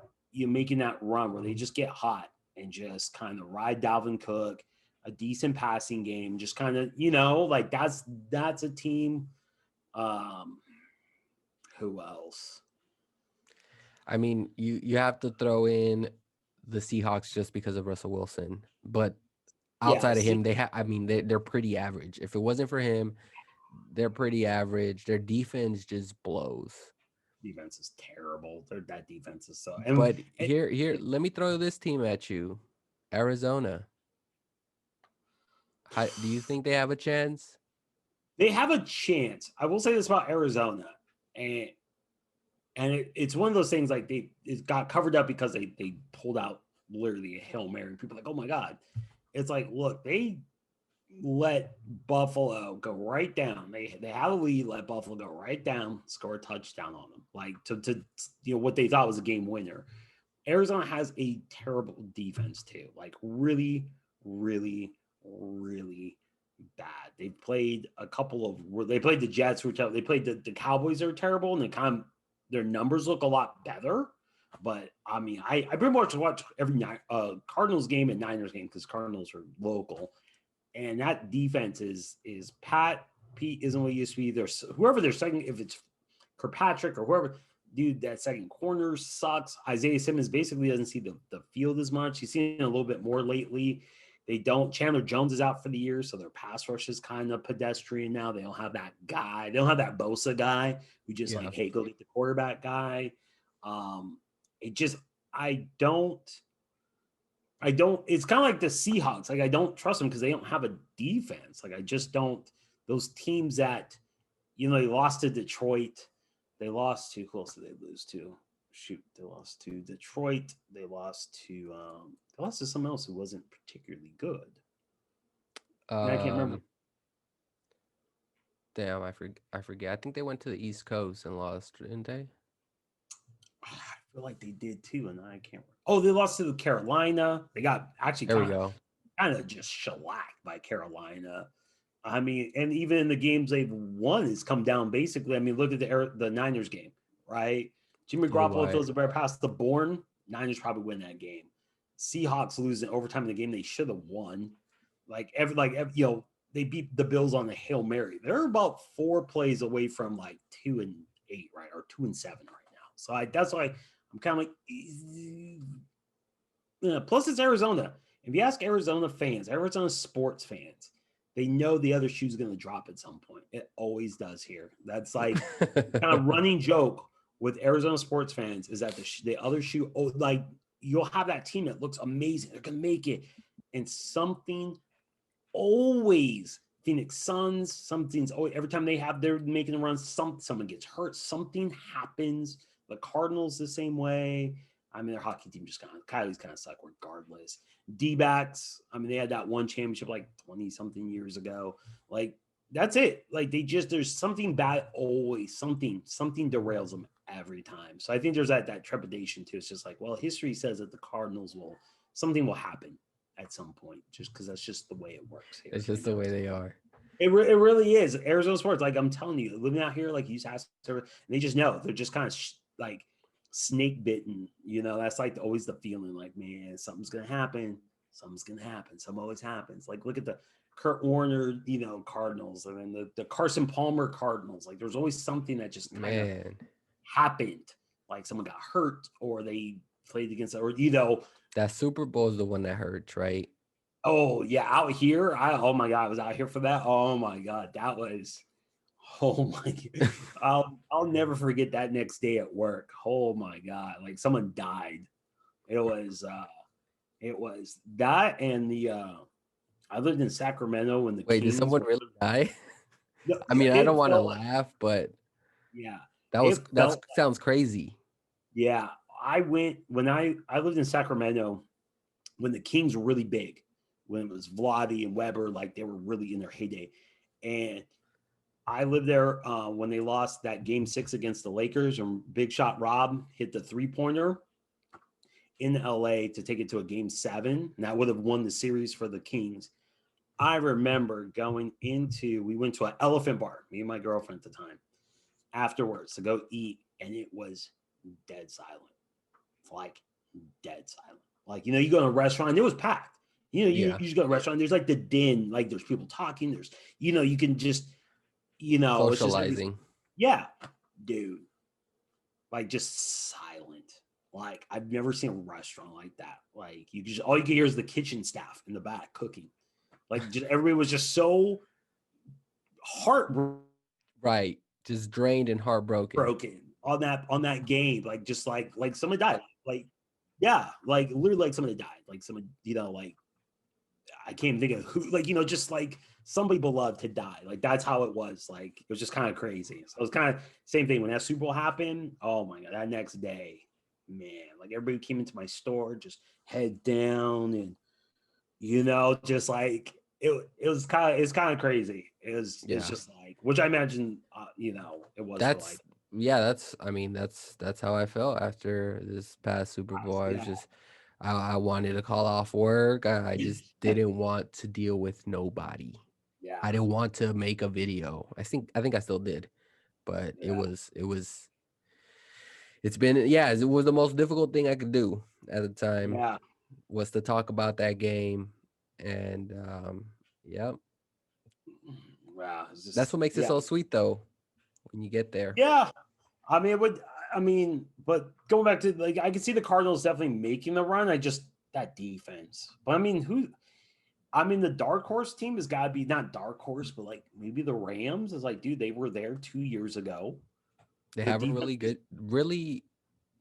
run where they just get hot and just kind of ride Dalvin Cook, a decent passing game, just kind of like that's a team. Um, who else? I mean, you have to throw in the Seahawks just because of Russell Wilson, but Yeah, outside of him, see, they have. I mean, they're pretty average. If it wasn't for him, they're pretty average. Their defense just blows. defense is terrible. That defense is so But and here, let me throw this team at you, Arizona. Do you think they have a chance? they have a chance. I will say this about Arizona, and it's one of those things like it got covered up because they pulled out literally a Hail Mary. People are like, oh my God. It's like, look, they let Buffalo go right down. They had a lead, let Buffalo go right down, score a touchdown on them. Like to what they thought was a game winner. Arizona has a terrible defense too. Like really, really, really bad. They played a couple of they played the Jets, which they played the Cowboys are terrible, and their numbers look a lot better. But I mean, I pretty much watch every night Cardinals game and Niners game because Cardinals are local, and that defense is Pete isn't what he used to be. There's whoever they're second, if it's Kirkpatrick or whoever, dude, that second corner sucks. Isaiah Simmons basically doesn't see the field as much. He's seen it a little bit more lately. They don't. Chandler Jones is out for the year, so their pass rush is kind of pedestrian now. They don't have that guy. They don't have that Bosa guy who just Yeah. like, hey, go get the quarterback guy. It just I don't. It's kind of like the Seahawks. Like I don't trust them because they don't have a defense. Like I just don't. Those teams that they lost to Detroit. They lost to who else did they lose to? Shoot, they lost to Detroit. They lost to someone else who wasn't particularly good. And I can't remember. Um. Damn, I forget. I think they went to the East Coast and lost, didn't they? I feel like they did too, and I can't remember. Oh, they lost to Carolina. They got actually There we kind of go. kind of just shellacked by Carolina. I mean, and even in the games they've won, it's come down basically. I mean, look at the Niners game, right? Jimmy Blue Garoppolo Wire. throws a better pass to Bourne. Niners probably win that game. Seahawks lose in overtime in the game they should have won. They beat the Bills on the Hail Mary. They're about 4 plays away from like 2-8, right, or 2-7 right now. So that's why I'm kind of like, yeah. Plus it's Arizona. If you ask Arizona sports fans, they know the other shoe's going to drop at some point. It always does here. That's like kind of running joke with Arizona sports fans is that the other shoe, like you'll have that team that looks amazing. They're going to make it. And something always, Phoenix Suns, something's always, every time they're making a run, someone gets hurt. Something happens. The Cardinals the same way. I mean, their hockey team just Kylie's kind of suck regardless. D-backs, I mean, they had that one championship like 20 something years ago. Like, that's it. Like, there's something bad always. Something derails them every time. So I think there's that trepidation too. It's just like, well, history says that the Cardinals something will happen at some point, just because that's just the way it works here. It's just the way they are. It really is. Arizona sports, like I'm telling you, living out here, like you just ask, and they just know they're just kind of like snake bitten. That's like always the feeling. Like, man, something's gonna happen. Something's gonna happen. Something always happens. Like, look at the Kurt Warner, Cardinals, and then the Carson Palmer Cardinals. Like, there's always something that just kind of Man, happened. Like someone got hurt, or they played against, or that Super Bowl is the one that hurts, right? Oh yeah, out here. Oh my God, I was out here for that. Oh my God, that was. Oh my God. I'll never forget that next day at work. Oh my God, like someone died. It was that and I lived in Sacramento when the Wait, did Kings someone were. really die? I Yeah, mean, I don't it want to felt like, laugh, but yeah, that it felt sounds crazy. yeah. I went when I lived in Sacramento when the Kings were really big, when it was Vladi and Weber, like they were really in their heyday. And I lived there when they lost that game 6 against the Lakers, and Big Shot Rob hit the 3-pointer in LA to take it to a game 7, and that would have won the series for the Kings. I remember we went to an Elephant Bar, me and my girlfriend at the time, afterwards to go eat, and it was dead silent. Like dead silent. Like, you go to a restaurant, it was packed. You Yeah. just go to a restaurant, there's like the din, like there's people talking, there's, you can just, it's just everything. Socializing. Yeah, dude. Like just silent. Like I've never seen a restaurant like that. Like you just all you can hear is the kitchen staff in the back cooking. Like just everybody was just so heartbroken Right. Just drained and heartbroken. on that game. Like just like someone died. Like yeah, like literally like somebody died. Like someone, like I can't even think of who, like, just like somebody beloved had died. Like that's how it was. Like it was just kind of crazy. So it was kind of same thing when that Super Bowl happened. Oh my god, that next day, man, like everybody came into my store, just head down, and just like it's kind of crazy. It's Yeah. just like, which I imagine, it was for like, That's yeah, that's how I felt after this past Super Bowl. I was yeah, just I wanted to call off work. I just didn't want to deal with nobody. yeah, I didn't want to make a video. I think I still did, but it yeah, was it was it's been yeah, it was the most difficult thing I could do at the time yeah, was to talk about that game. And yep, yeah. It's that's just what makes it yeah, so sweet though when you get there. yeah. I mean, it would. I mean, but going back to, like, I can see the Cardinals definitely making the run. I just that defense. But I mean, who? I mean, the dark horse team has got to be not dark horse, but like maybe the Rams is like, dude, they were there 2 years ago. They The have a defense, really good, really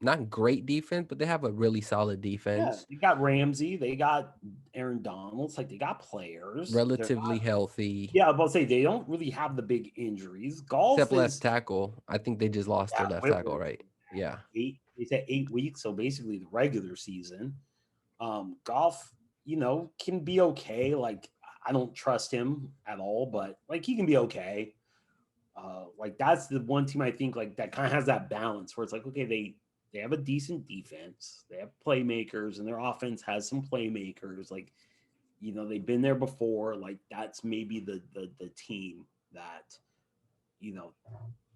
not great defense, but they have a really solid yeah, defense. they got Ramsey, they got Aaron Donalds, like they got players. They're Relatively not. healthy, Yeah, I was about to say they don't really have the big injuries. except Golf left is, tackle. I think they just lost yeah, their left tackle, Whitworth. right? Yeah. Eight. They said 8 weeks, so basically the regular season. Golf, can be okay. Like I don't trust him at all, but like he can be okay. Like that's the one team I think like that kind of has that balance where it's like, okay, they have a decent defense, they have playmakers, and their offense has some playmakers. Like they've been there before. Like that's maybe the team that you know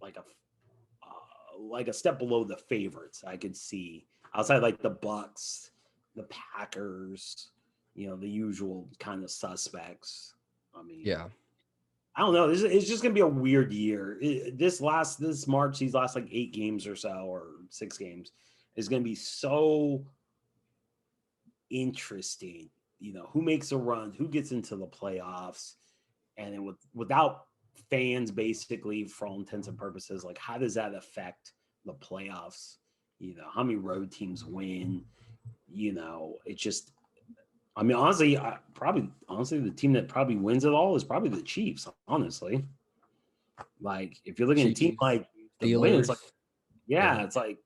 like a step below the favorites. I could see outside like the Bucks, the Packers, the usual kind of suspects. I mean, Yeah. I don't know. It's just gonna be a weird year. This March, these last like 8 games or so, or 6 games, is gonna be so interesting. Who makes a run, who gets into the playoffs, and then without fans, basically, for all intents and purposes, like how does that affect the playoffs? How many road teams win? It's just. I mean, honestly, the team that probably wins it all is probably the Chiefs. Honestly, like if you're looking at a team Chiefs, like the wins, like Steelers. Yeah. yeah, it's like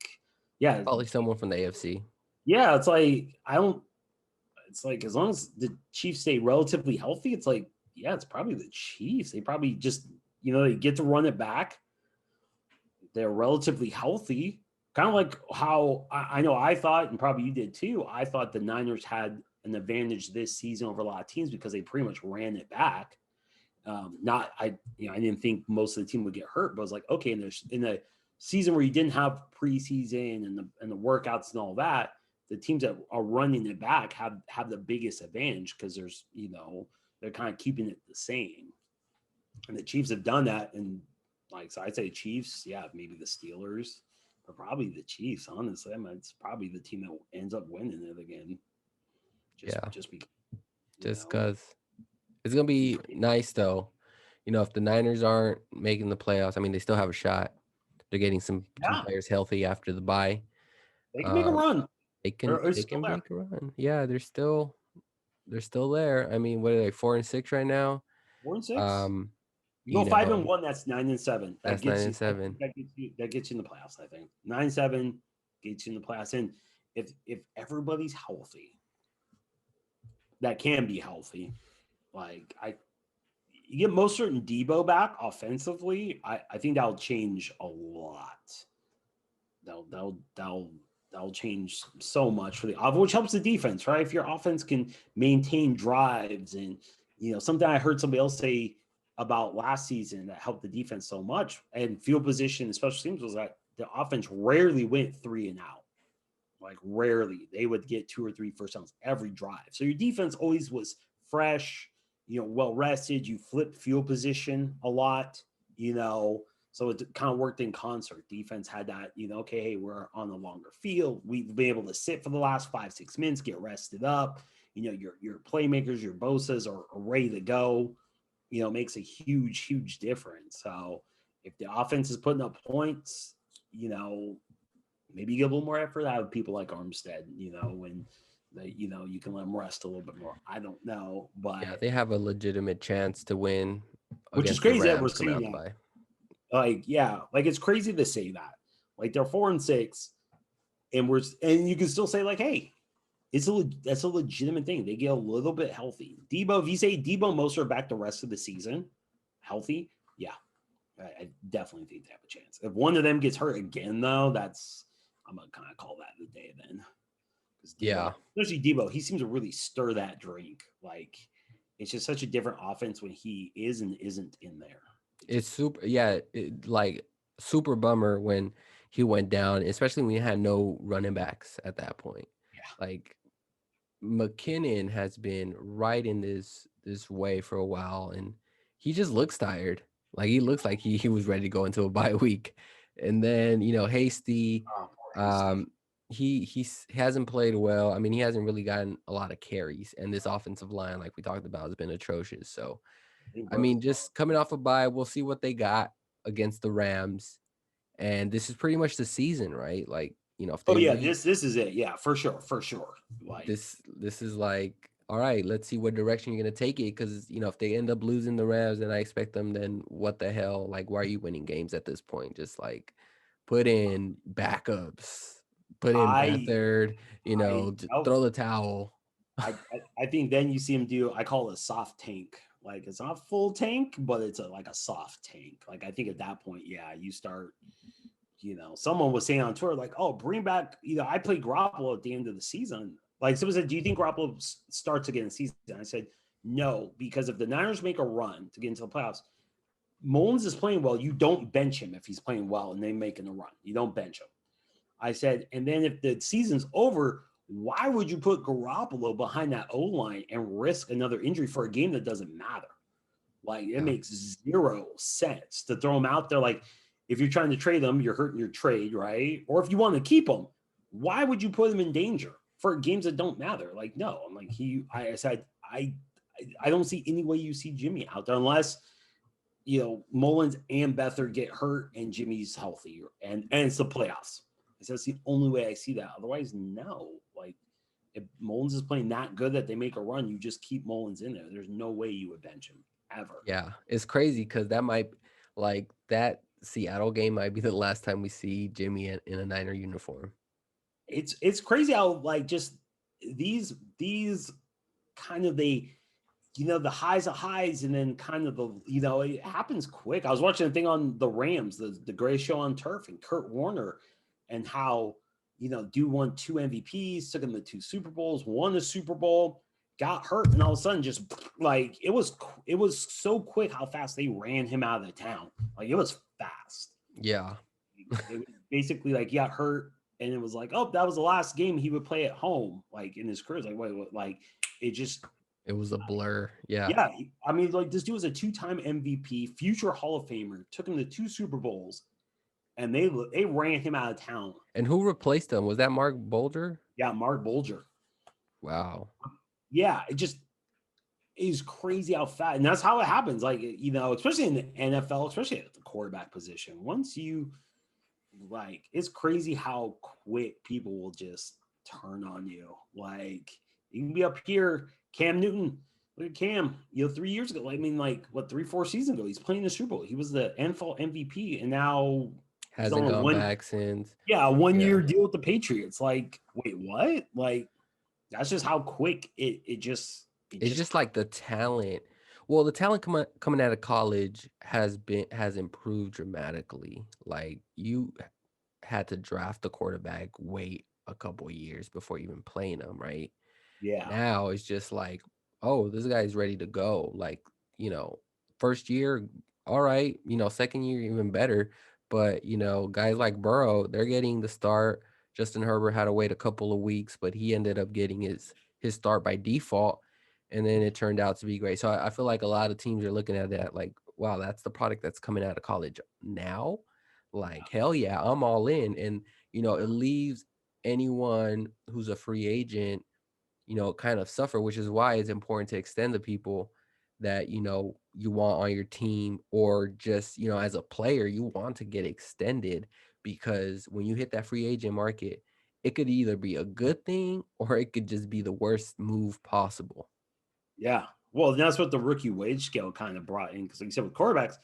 yeah, Probably someone from the AFC. yeah, it's like I don't. It's like as long as the Chiefs stay relatively healthy, it's like yeah, it's probably the Chiefs. They probably just they get to run it back. They're relatively healthy, kind of like how I know I thought, and probably you did too. I thought the Niners had an advantage this season over a lot of teams because they pretty much ran it back. Not I didn't think most of the team would get hurt, but I was like, okay, in the season where you didn't have preseason and the workouts and all that, the teams that are running it back have the biggest advantage because they're kind of keeping it the same, and the Chiefs have done that. And like so, I'd say Chiefs, yeah, maybe the Steelers, but probably the Chiefs. Honestly, I mean, it's probably the team that ends up winning it again, Yeah. just because you Just know. because it's gonna be nice though. If the Niners aren't making the playoffs, I mean they still have a shot. They're getting some Yeah, players healthy after the bye. they can make a Um, run. they They're, can they're they still can there. make a run. Yeah, they're still there. I mean, what are they, 4-6 right now? 4-6. Um, You go you five know, and one. That's 9-7. That that's nine gets and you. I seven. think that gets you in the playoffs. I think 9-7 gets you in the playoffs. And if everybody's healthy, that can be healthy. Like you get most certain Debo back offensively, I think that'll change a lot. That'll change so much for the offense, which helps the defense, right? If your offense can maintain drives, and something I heard somebody else say about last season that helped the defense so much, and field position and special teams, was that the offense rarely went 3-and-out. Like rarely, they would get 2 or 3 first downs every drive. So your defense always was fresh, well rested. You flipped field position a lot, so it kind of worked in concert. Defense had that, okay, hey, we're on a longer field. We've been able to sit for the last 5-6 minutes, get rested up. Your playmakers, your Bosas are ready to go. Makes a huge, huge difference. So if the offense is putting up points, maybe you give a little more effort out of people like Armstead, when you can let them rest a little bit more. I don't know, Yeah, but they have a legitimate chance to win which is against the crazy that we're Rams coming seeing out the that. bye. Like, yeah, like it's crazy to say that. Like they're 4-6, and you can still say like, hey, that's a legitimate thing. They get a little bit healthy. Debo, if you say Debo Moser back the rest of the season, healthy, yeah, I definitely think they have a chance. If one of them gets hurt again, though, I'm gonna kind of call that the day then. Because Yeah, Debo, especially Debo, he seems to really stir that drink. Like it's just such a different offense when he is and isn't in there. it's super. Yeah, like super bummer when he went down, especially when he had no running backs at that point. Yeah. Like McKinnon has been right in this way for a while, and he just looks tired. Like he looks like he was ready to go into a bye week, and then Hasty, Oh, poor Hasty. um, he hasn't played well. I mean, he hasn't really gotten a lot of carries, and this offensive line, like we talked about, has been atrocious. So He I broke his mean, bone. just coming off a bye, we'll see what they got against the Rams, and this is pretty much the season, right? Like if Oh they yeah, lose this is it. Yeah, for sure, for sure. Like this is like, all right, let's see what direction you're gonna take it. Because if they end up losing the Rams, and I expect them, then what the hell? Like, why are you winning games at this point? Just like put in backups, put in I, Beathard, I, oh, throw the towel. I think then you see him do. I call it a soft tank. Like it's not a full tank, but it's like a soft tank. Like I think at that point, yeah, you start. Someone was saying on Twitter, like, "Oh, bring back." I played Garoppolo at the end of the season. Like someone said, "Do you think Garoppolo starts again the season?" I said, "No, because if the Niners make a run to get into the playoffs, Mullins is playing well. You don't bench him if he's playing well and they making a run. You don't bench him." I said, and then if the season's over, why would you put Garoppolo behind that O line and risk another injury for a game that doesn't matter? Like it Yeah, makes zero sense to throw him out there. Like if you're trying to trade them, you're hurting your trade, right? Or if you want to keep them, why would you put him in danger for games that don't matter? Like no, I'm like I said I don't see any way you see Jimmy out there unless Mullins and Beathard get hurt and Jimmy's healthy and it's the playoffs. So that's the only way I see that. Otherwise, no. Like if Mullins is playing that good that they make a run, you just keep Mullins in there. There's no way you would bench him ever. yeah, it's crazy because that might, like, that Seattle game might be the last time we see Jimmy in a Niner uniform. It's crazy how like just these kind of the highs of highs and then kind of it happens quick. I was watching a thing on the Rams, the greatest show on turf, and Kurt Warner, and how dude won 2 MVPs, took him to 2 Super Bowls, won the Super Bowl, got hurt, and all of a sudden just like it was so quick how fast they ran him out of the town. Like it was fast. Yeah, It was basically like he got hurt, and it was like, oh, that was the last game he would play at home, like in his career. It's like, wait, what? Like it just it was a blur. Yeah. yeah, I mean, like this dude was a 2-time MVP, future Hall of Famer, took him to 2 Super Bowls, and they ran him out of town. And who replaced him? Was that Mark Bolger? Yeah, Mark Bulger. Wow. Yeah, it just is crazy how fast, and that's how it happens. Like especially in the NFL, especially at the quarterback position. Once you it's crazy how quick people will just turn on you. Like you can be up here, Cam Newton. Look at Cam, 3 years ago. I mean, like what 3-4 seasons ago, he's playing the Super Bowl. He was the NFL MVP, and now he's on Hasn't a gone one, back since. yeah, a 1 year Yeah. deal with the Patriots. Like, wait, what? Like, that's just how quick it just It's just like the talent. Well, the talent coming out of college has improved dramatically. Like you had to draft a quarterback, wait a couple of years before even playing him, right? Yeah. Now it's just like, oh, this guy's ready to go. Like, first year, all right, second year even better. But, guys like Burrow, they're getting the start. Justin Herbert had to wait a couple of weeks, but he ended up getting his start by default. And then it turned out to be great. So I feel like a lot of teams are looking at that like, wow, that's the product that's coming out of college now. Like, hell yeah, I'm all in. And, it leaves anyone who's a free agent kind of suffer, which is why it's important to extend the people that, you want on your team or just, as a player, you want to get extended because when you hit that free agent market, it could either be a good thing or it could just be the worst move possible. Yeah. Well, that's what the rookie wage scale kind of brought in. Because, like you said, with quarterbacks,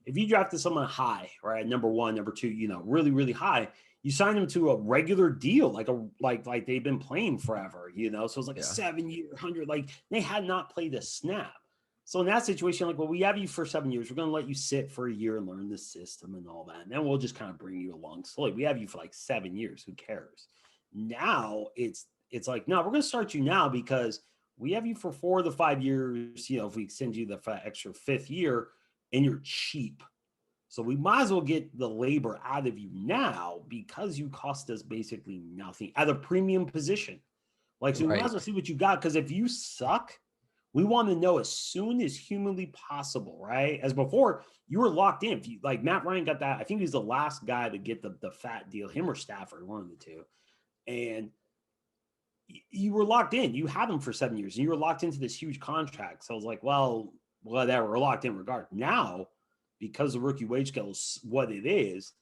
if you drafted someone high, right, number one, number two, really, really high, you sign them to a regular deal, like they've been playing forever, So it's like a Yeah. 7 year, 100, like they had not played a snap. So in that situation, like, well, we have you for 7 years. We're going to let you sit for a year and learn the system and all that. And then we'll just kind of bring you along slowly. We have you for like 7 years. Who cares? Now it's like, no, we're going to start you now because we have you for 4 to 5 years. If we extend you the extra fifth year and you're cheap. So we might as well get the labor out of you now because you cost us basically nothing at a premium position. Like, so we might Right. as well see what you got. Because if you suck, we want to know as soon as humanly possible, right? As before, you were locked in. If you like Matt Ryan got that, I think he's the last guy to get the fat deal, him or Stafford, one of the two. And you were locked in. You had him for 7 years, and you were locked into this huge contract. So I was like, well, whatever, we're locked in regard. Now, because the rookie wage scale is what it is,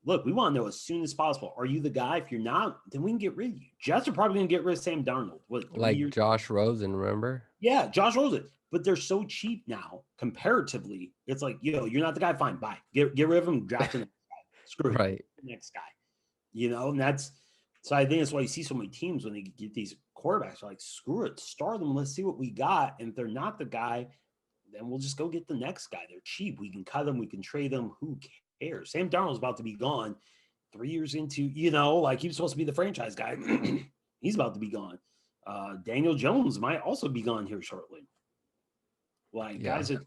look, we want to know as soon as possible. Are you the guy? If you're not, then we can get rid of you. Jets are probably going to get rid of Sam Darnold. What, three Like years? Josh Rosen, remember? Yeah, Josh Rosen. But they're so cheap now, comparatively. It's like, you're not the guy. Fine, bye. Get rid of him. Draft the next guy. Screw it. Right. Next guy. And that's so I think that's why you see so many teams when they get these quarterbacks are like, screw it, start them. Let's see what we got. And if they're not the guy, then we'll just go get the next guy. They're cheap. We can cut them. We can trade them. Who cares? Sam Darnold's about to be gone 3 years into, like he was supposed to be the franchise guy. He's about to be gone. Daniel Jones might also be gone here shortly. Like Yeah. guys that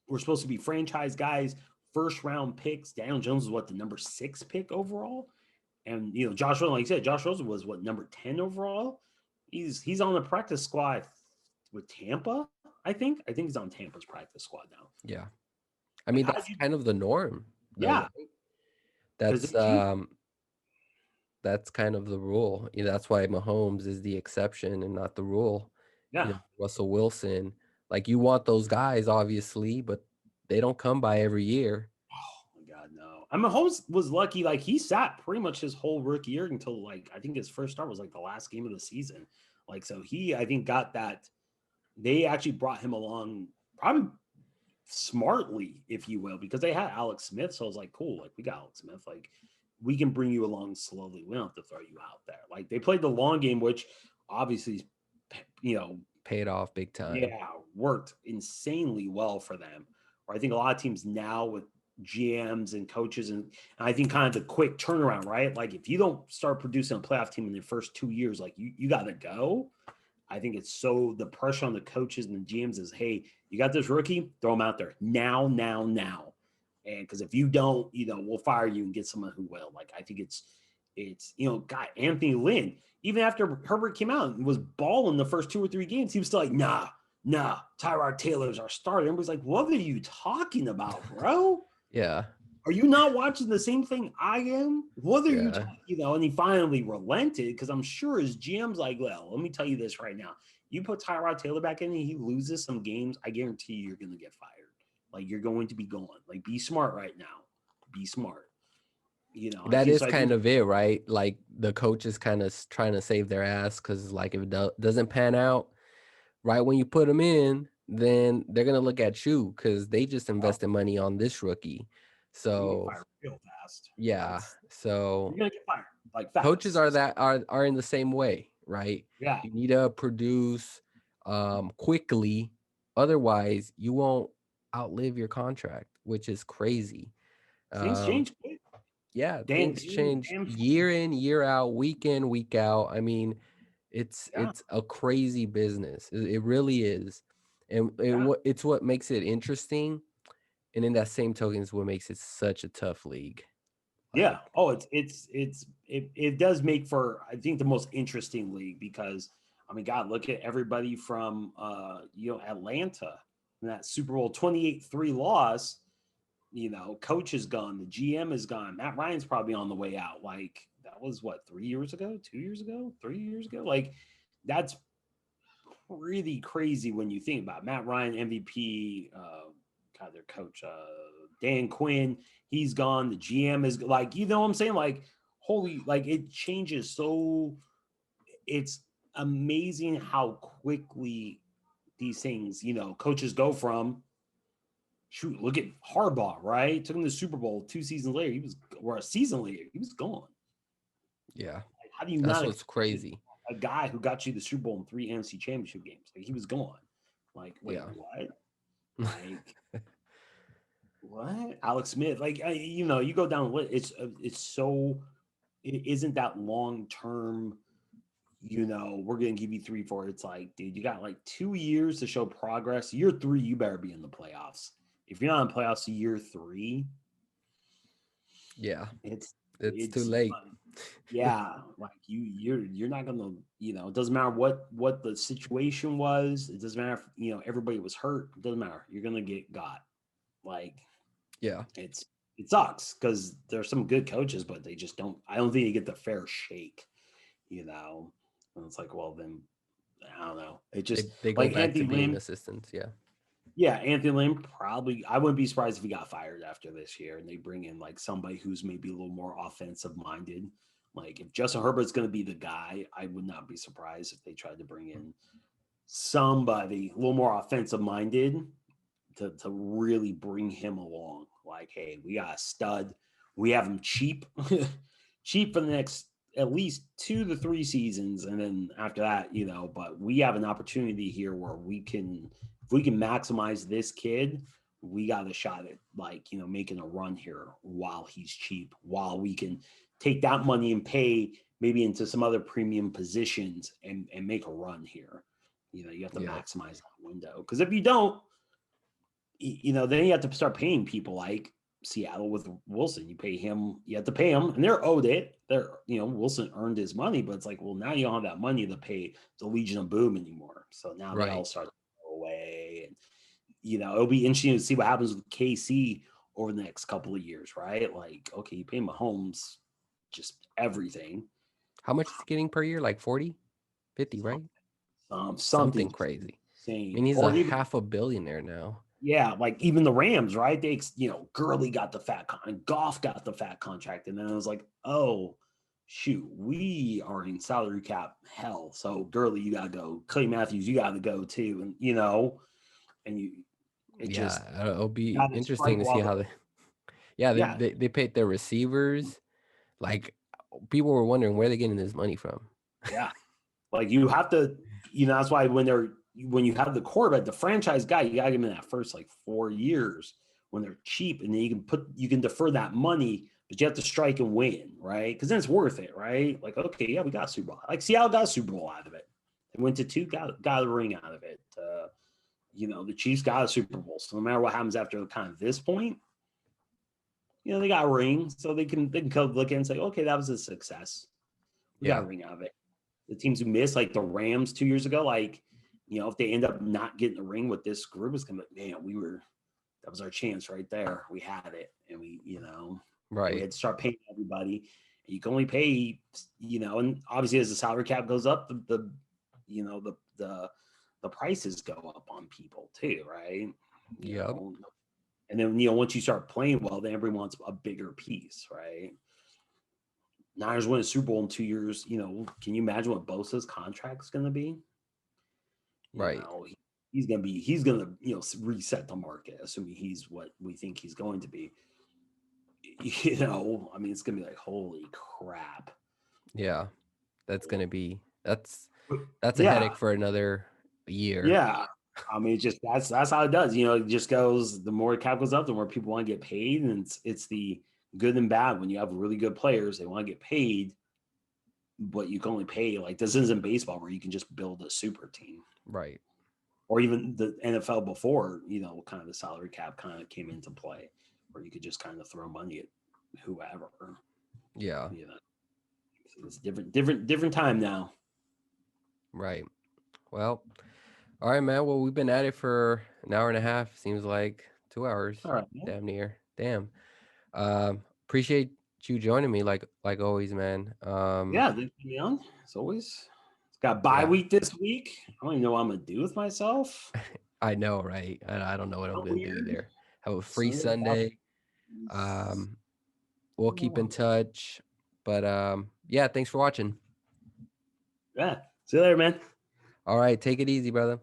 were supposed to be franchise guys, first round picks. Daniel Jones is what, the number 6 pick overall? And Josh Rosen, like you said, Josh Rosen was what, number 10 overall. He's on the practice squad with Tampa. I think he's on Tampa's practice squad now. Yeah. I Like, mean, how did that's you? kind of the norm though, Yeah, right? because That's they're cheap. that's kind of the rule. That's why Mahomes is the exception and not the rule. Yeah. Russell Wilson, like you want those guys obviously, but they don't come by every year. Oh my God, no. I mean, Holmes was lucky. Like he sat pretty much his whole rookie year until like I think his first start was like the last game of the season. Like so, he I think got that. They actually brought him along probably smartly, if you will, because they had Alex Smith. So I was like, cool, like we got Alex Smith. Like we can bring you along slowly. We don't have to throw you out there. Like they played the long game, which obviously, you know, Paid off big time. yeah, worked insanely well for them. Or I think a lot of teams now with GMs and coaches, and I think kind of the quick turnaround, right? Like if you don't start producing a playoff team in the first 2 years, like you got to go. I think it's so the pressure on the coaches and the GMs is, hey, you got this rookie, throw him out there now, now, now. And because if you don't, we'll fire you and get someone who will. Like I think it's God, Anthony Lynn, even after Herbert came out and was balling the first 2 or 3 games, he was still like, nah, Tyrod Taylor's our starter. Everybody's like, what are you talking about, bro? Yeah. Are you not watching the same thing I am? What are you Yeah. talking? And he finally relented because I'm sure his GM's like, well, let me tell you this right now. You put Tyrod Taylor back in and he loses some games, I guarantee you're going to get fired. Like you're going to be gone. Like be smart right now. Be smart. I That think is so. I think kind of it, right? Like the coach is kind of trying to save their ass because, like, if it doesn't pan out right when you put them in, then they're gonna look at you because they just invested money on this rookie. you get So fired real fast. yeah, That's You're so gonna get fired like coaches fast. are that are in the same way, right? Yeah. You need to produce quickly, Otherwise, you won't outlive your contract, which is crazy. Things Um, change quick. yeah, Damn, things change damn, year in, year out, week in, week out. I mean, yeah, it's a crazy business. It really is, and yeah. what makes it interesting. And in that same token is what makes it such a tough league. Yeah. Like, Oh, it does make for, I think, the most interesting league because I mean, God, look at everybody from Atlanta in that Super Bowl 28-3 loss. Coach is gone, the GM is gone. Matt Ryan's probably on the way out. Like that was what, 3 years ago, 2 years ago, 3 years ago. Like that's pretty crazy when you think about it. Matt Ryan, MVP, God, their coach, Dan Quinn, he's gone. The GM is like, you know what I'm saying? Like, holy, like it changes so. It's amazing how quickly these things, coaches go from. Shoot, look at Harbaugh, right? Took him to the Super Bowl 2 seasons later. He was, or a season later, he was gone. yeah, Like, how do you that's not what's expect crazy. a guy who got you the Super Bowl in 3 NFC Championship games? Like he was gone. Like, wait, Yeah. what? Like what? Alex Smith? Like you go down the list. It's so it isn't that long term. We're gonna give you 3, 4. It's like, dude, you got like 2 years to show progress. Year 3, you better be in the playoffs. If you're not in playoffs year 3, Yeah, it's it's too it's late. yeah, like you're not gonna, it doesn't matter what the situation was. It doesn't matter if everybody was hurt. It doesn't matter. You're gonna get got. Like Yeah, it's it sucks because there's some good coaches, but they just don't. I don't think they get the fair shake. You know, and it's like, well, then I don't know. It just they go like back to Anthony being Lynn. assistants. Yeah, Yeah, Anthony Lynn probably. I wouldn't be surprised if he got fired after this year, and they bring in like somebody who's maybe a little more offensive minded. Like if Justin Herbert's going to be the guy, I would not be surprised if they tried to bring in somebody a little more offensive minded to really bring him along. Like, hey, we got a stud. We have him cheap, cheap for the next at least 2 to 3 seasons, and then after that, But we have an opportunity here where if we can maximize this kid, we got a shot at like making a run here while he's cheap, while we can take that money and pay maybe into some other premium positions and make a run here. You have to yeah, maximize that window because if you don't, then you have to start paying people like Seattle with Wilson. You have to pay him, and they're owed it. Wilson earned his money, but it's like, well, now you don't have that money to pay the Legion of Boom anymore. So now they all right. start to go away, and it'll be interesting to see what happens with KC over the next couple of years, right? Like, okay, you pay Mahomes just everything, How much is he getting per year? Like 40, 50, right? something Something crazy. I mean, insane, he's a or even half a billionaire now. yeah, like even the Rams, right? Gurley got the Goff got the fat contract, and then I was like, oh, shoot, we are in salary cap hell. So Gurley, you gotta go. Clay Matthews, you gotta go too, and it Yeah, just it'll be gotta interesting strike to see while how the they. Yeah, yeah, they paid their receivers. Like people were wondering where they're getting this money from. yeah. Like you have to, that's why when you have the quarterback, the franchise guy, you gotta give him that first like 4 years when they're cheap, and then you can defer that money, but you have to strike and win, right? Because then it's worth it, right? Like, okay, yeah, we got a Super Bowl. Like Seattle got a Super Bowl out of it. They went to two, got a ring out of it. The Chiefs got a Super Bowl. So no matter what happens after kind of this point, they got a ring, so they can go look at it and say, okay, that was a success. We got a Yeah, ring out of it. The teams who missed, like the Rams 2 years ago, like, if they end up not getting the ring with this group, it's gonna be, man, that was our chance right there. We had it. And we right. had to start paying everybody. And you can only pay, and obviously as the salary cap goes up, the prices go up on people too, right? You Yep. know, and then once you start playing well, then everyone wants a bigger piece, right? Niners win a Super Bowl in 2 years. Can you imagine what Bosa's contract is going to be? You Right. know, he's gonna reset the market, assuming he's what we think he's going to be. I mean, it's gonna be like, holy crap. Yeah. That's gonna be that's a headache Yeah, for another year. yeah. I mean, just that's how it does. It just goes. The more cap goes up, the more people want to get paid, and it's the good and bad. When you have really good players, they want to get paid, but you can only pay like this isn't baseball where you can just build a super team, Right. or even the NFL before kind of the salary cap kind of came into play, where you could just kind of throw money at whoever. Yeah. You know, so it's different time now. Right. Well, all right, man. Well, we've been at it for an hour and a half. Seems like 2 hours. All right, man. Damn near. Damn. Appreciate you joining me like always, man. Yeah, thanks for me on. As always, it's got bye Yeah. week this week. I don't even know what I'm gonna do with myself. I know, right? I don't know what I'm How gonna do weird. either. Have a free Sunday off. Sunday. Um, we'll keep in touch. But yeah, thanks for watching. Yeah. See you later, man. All right, take it easy, brother.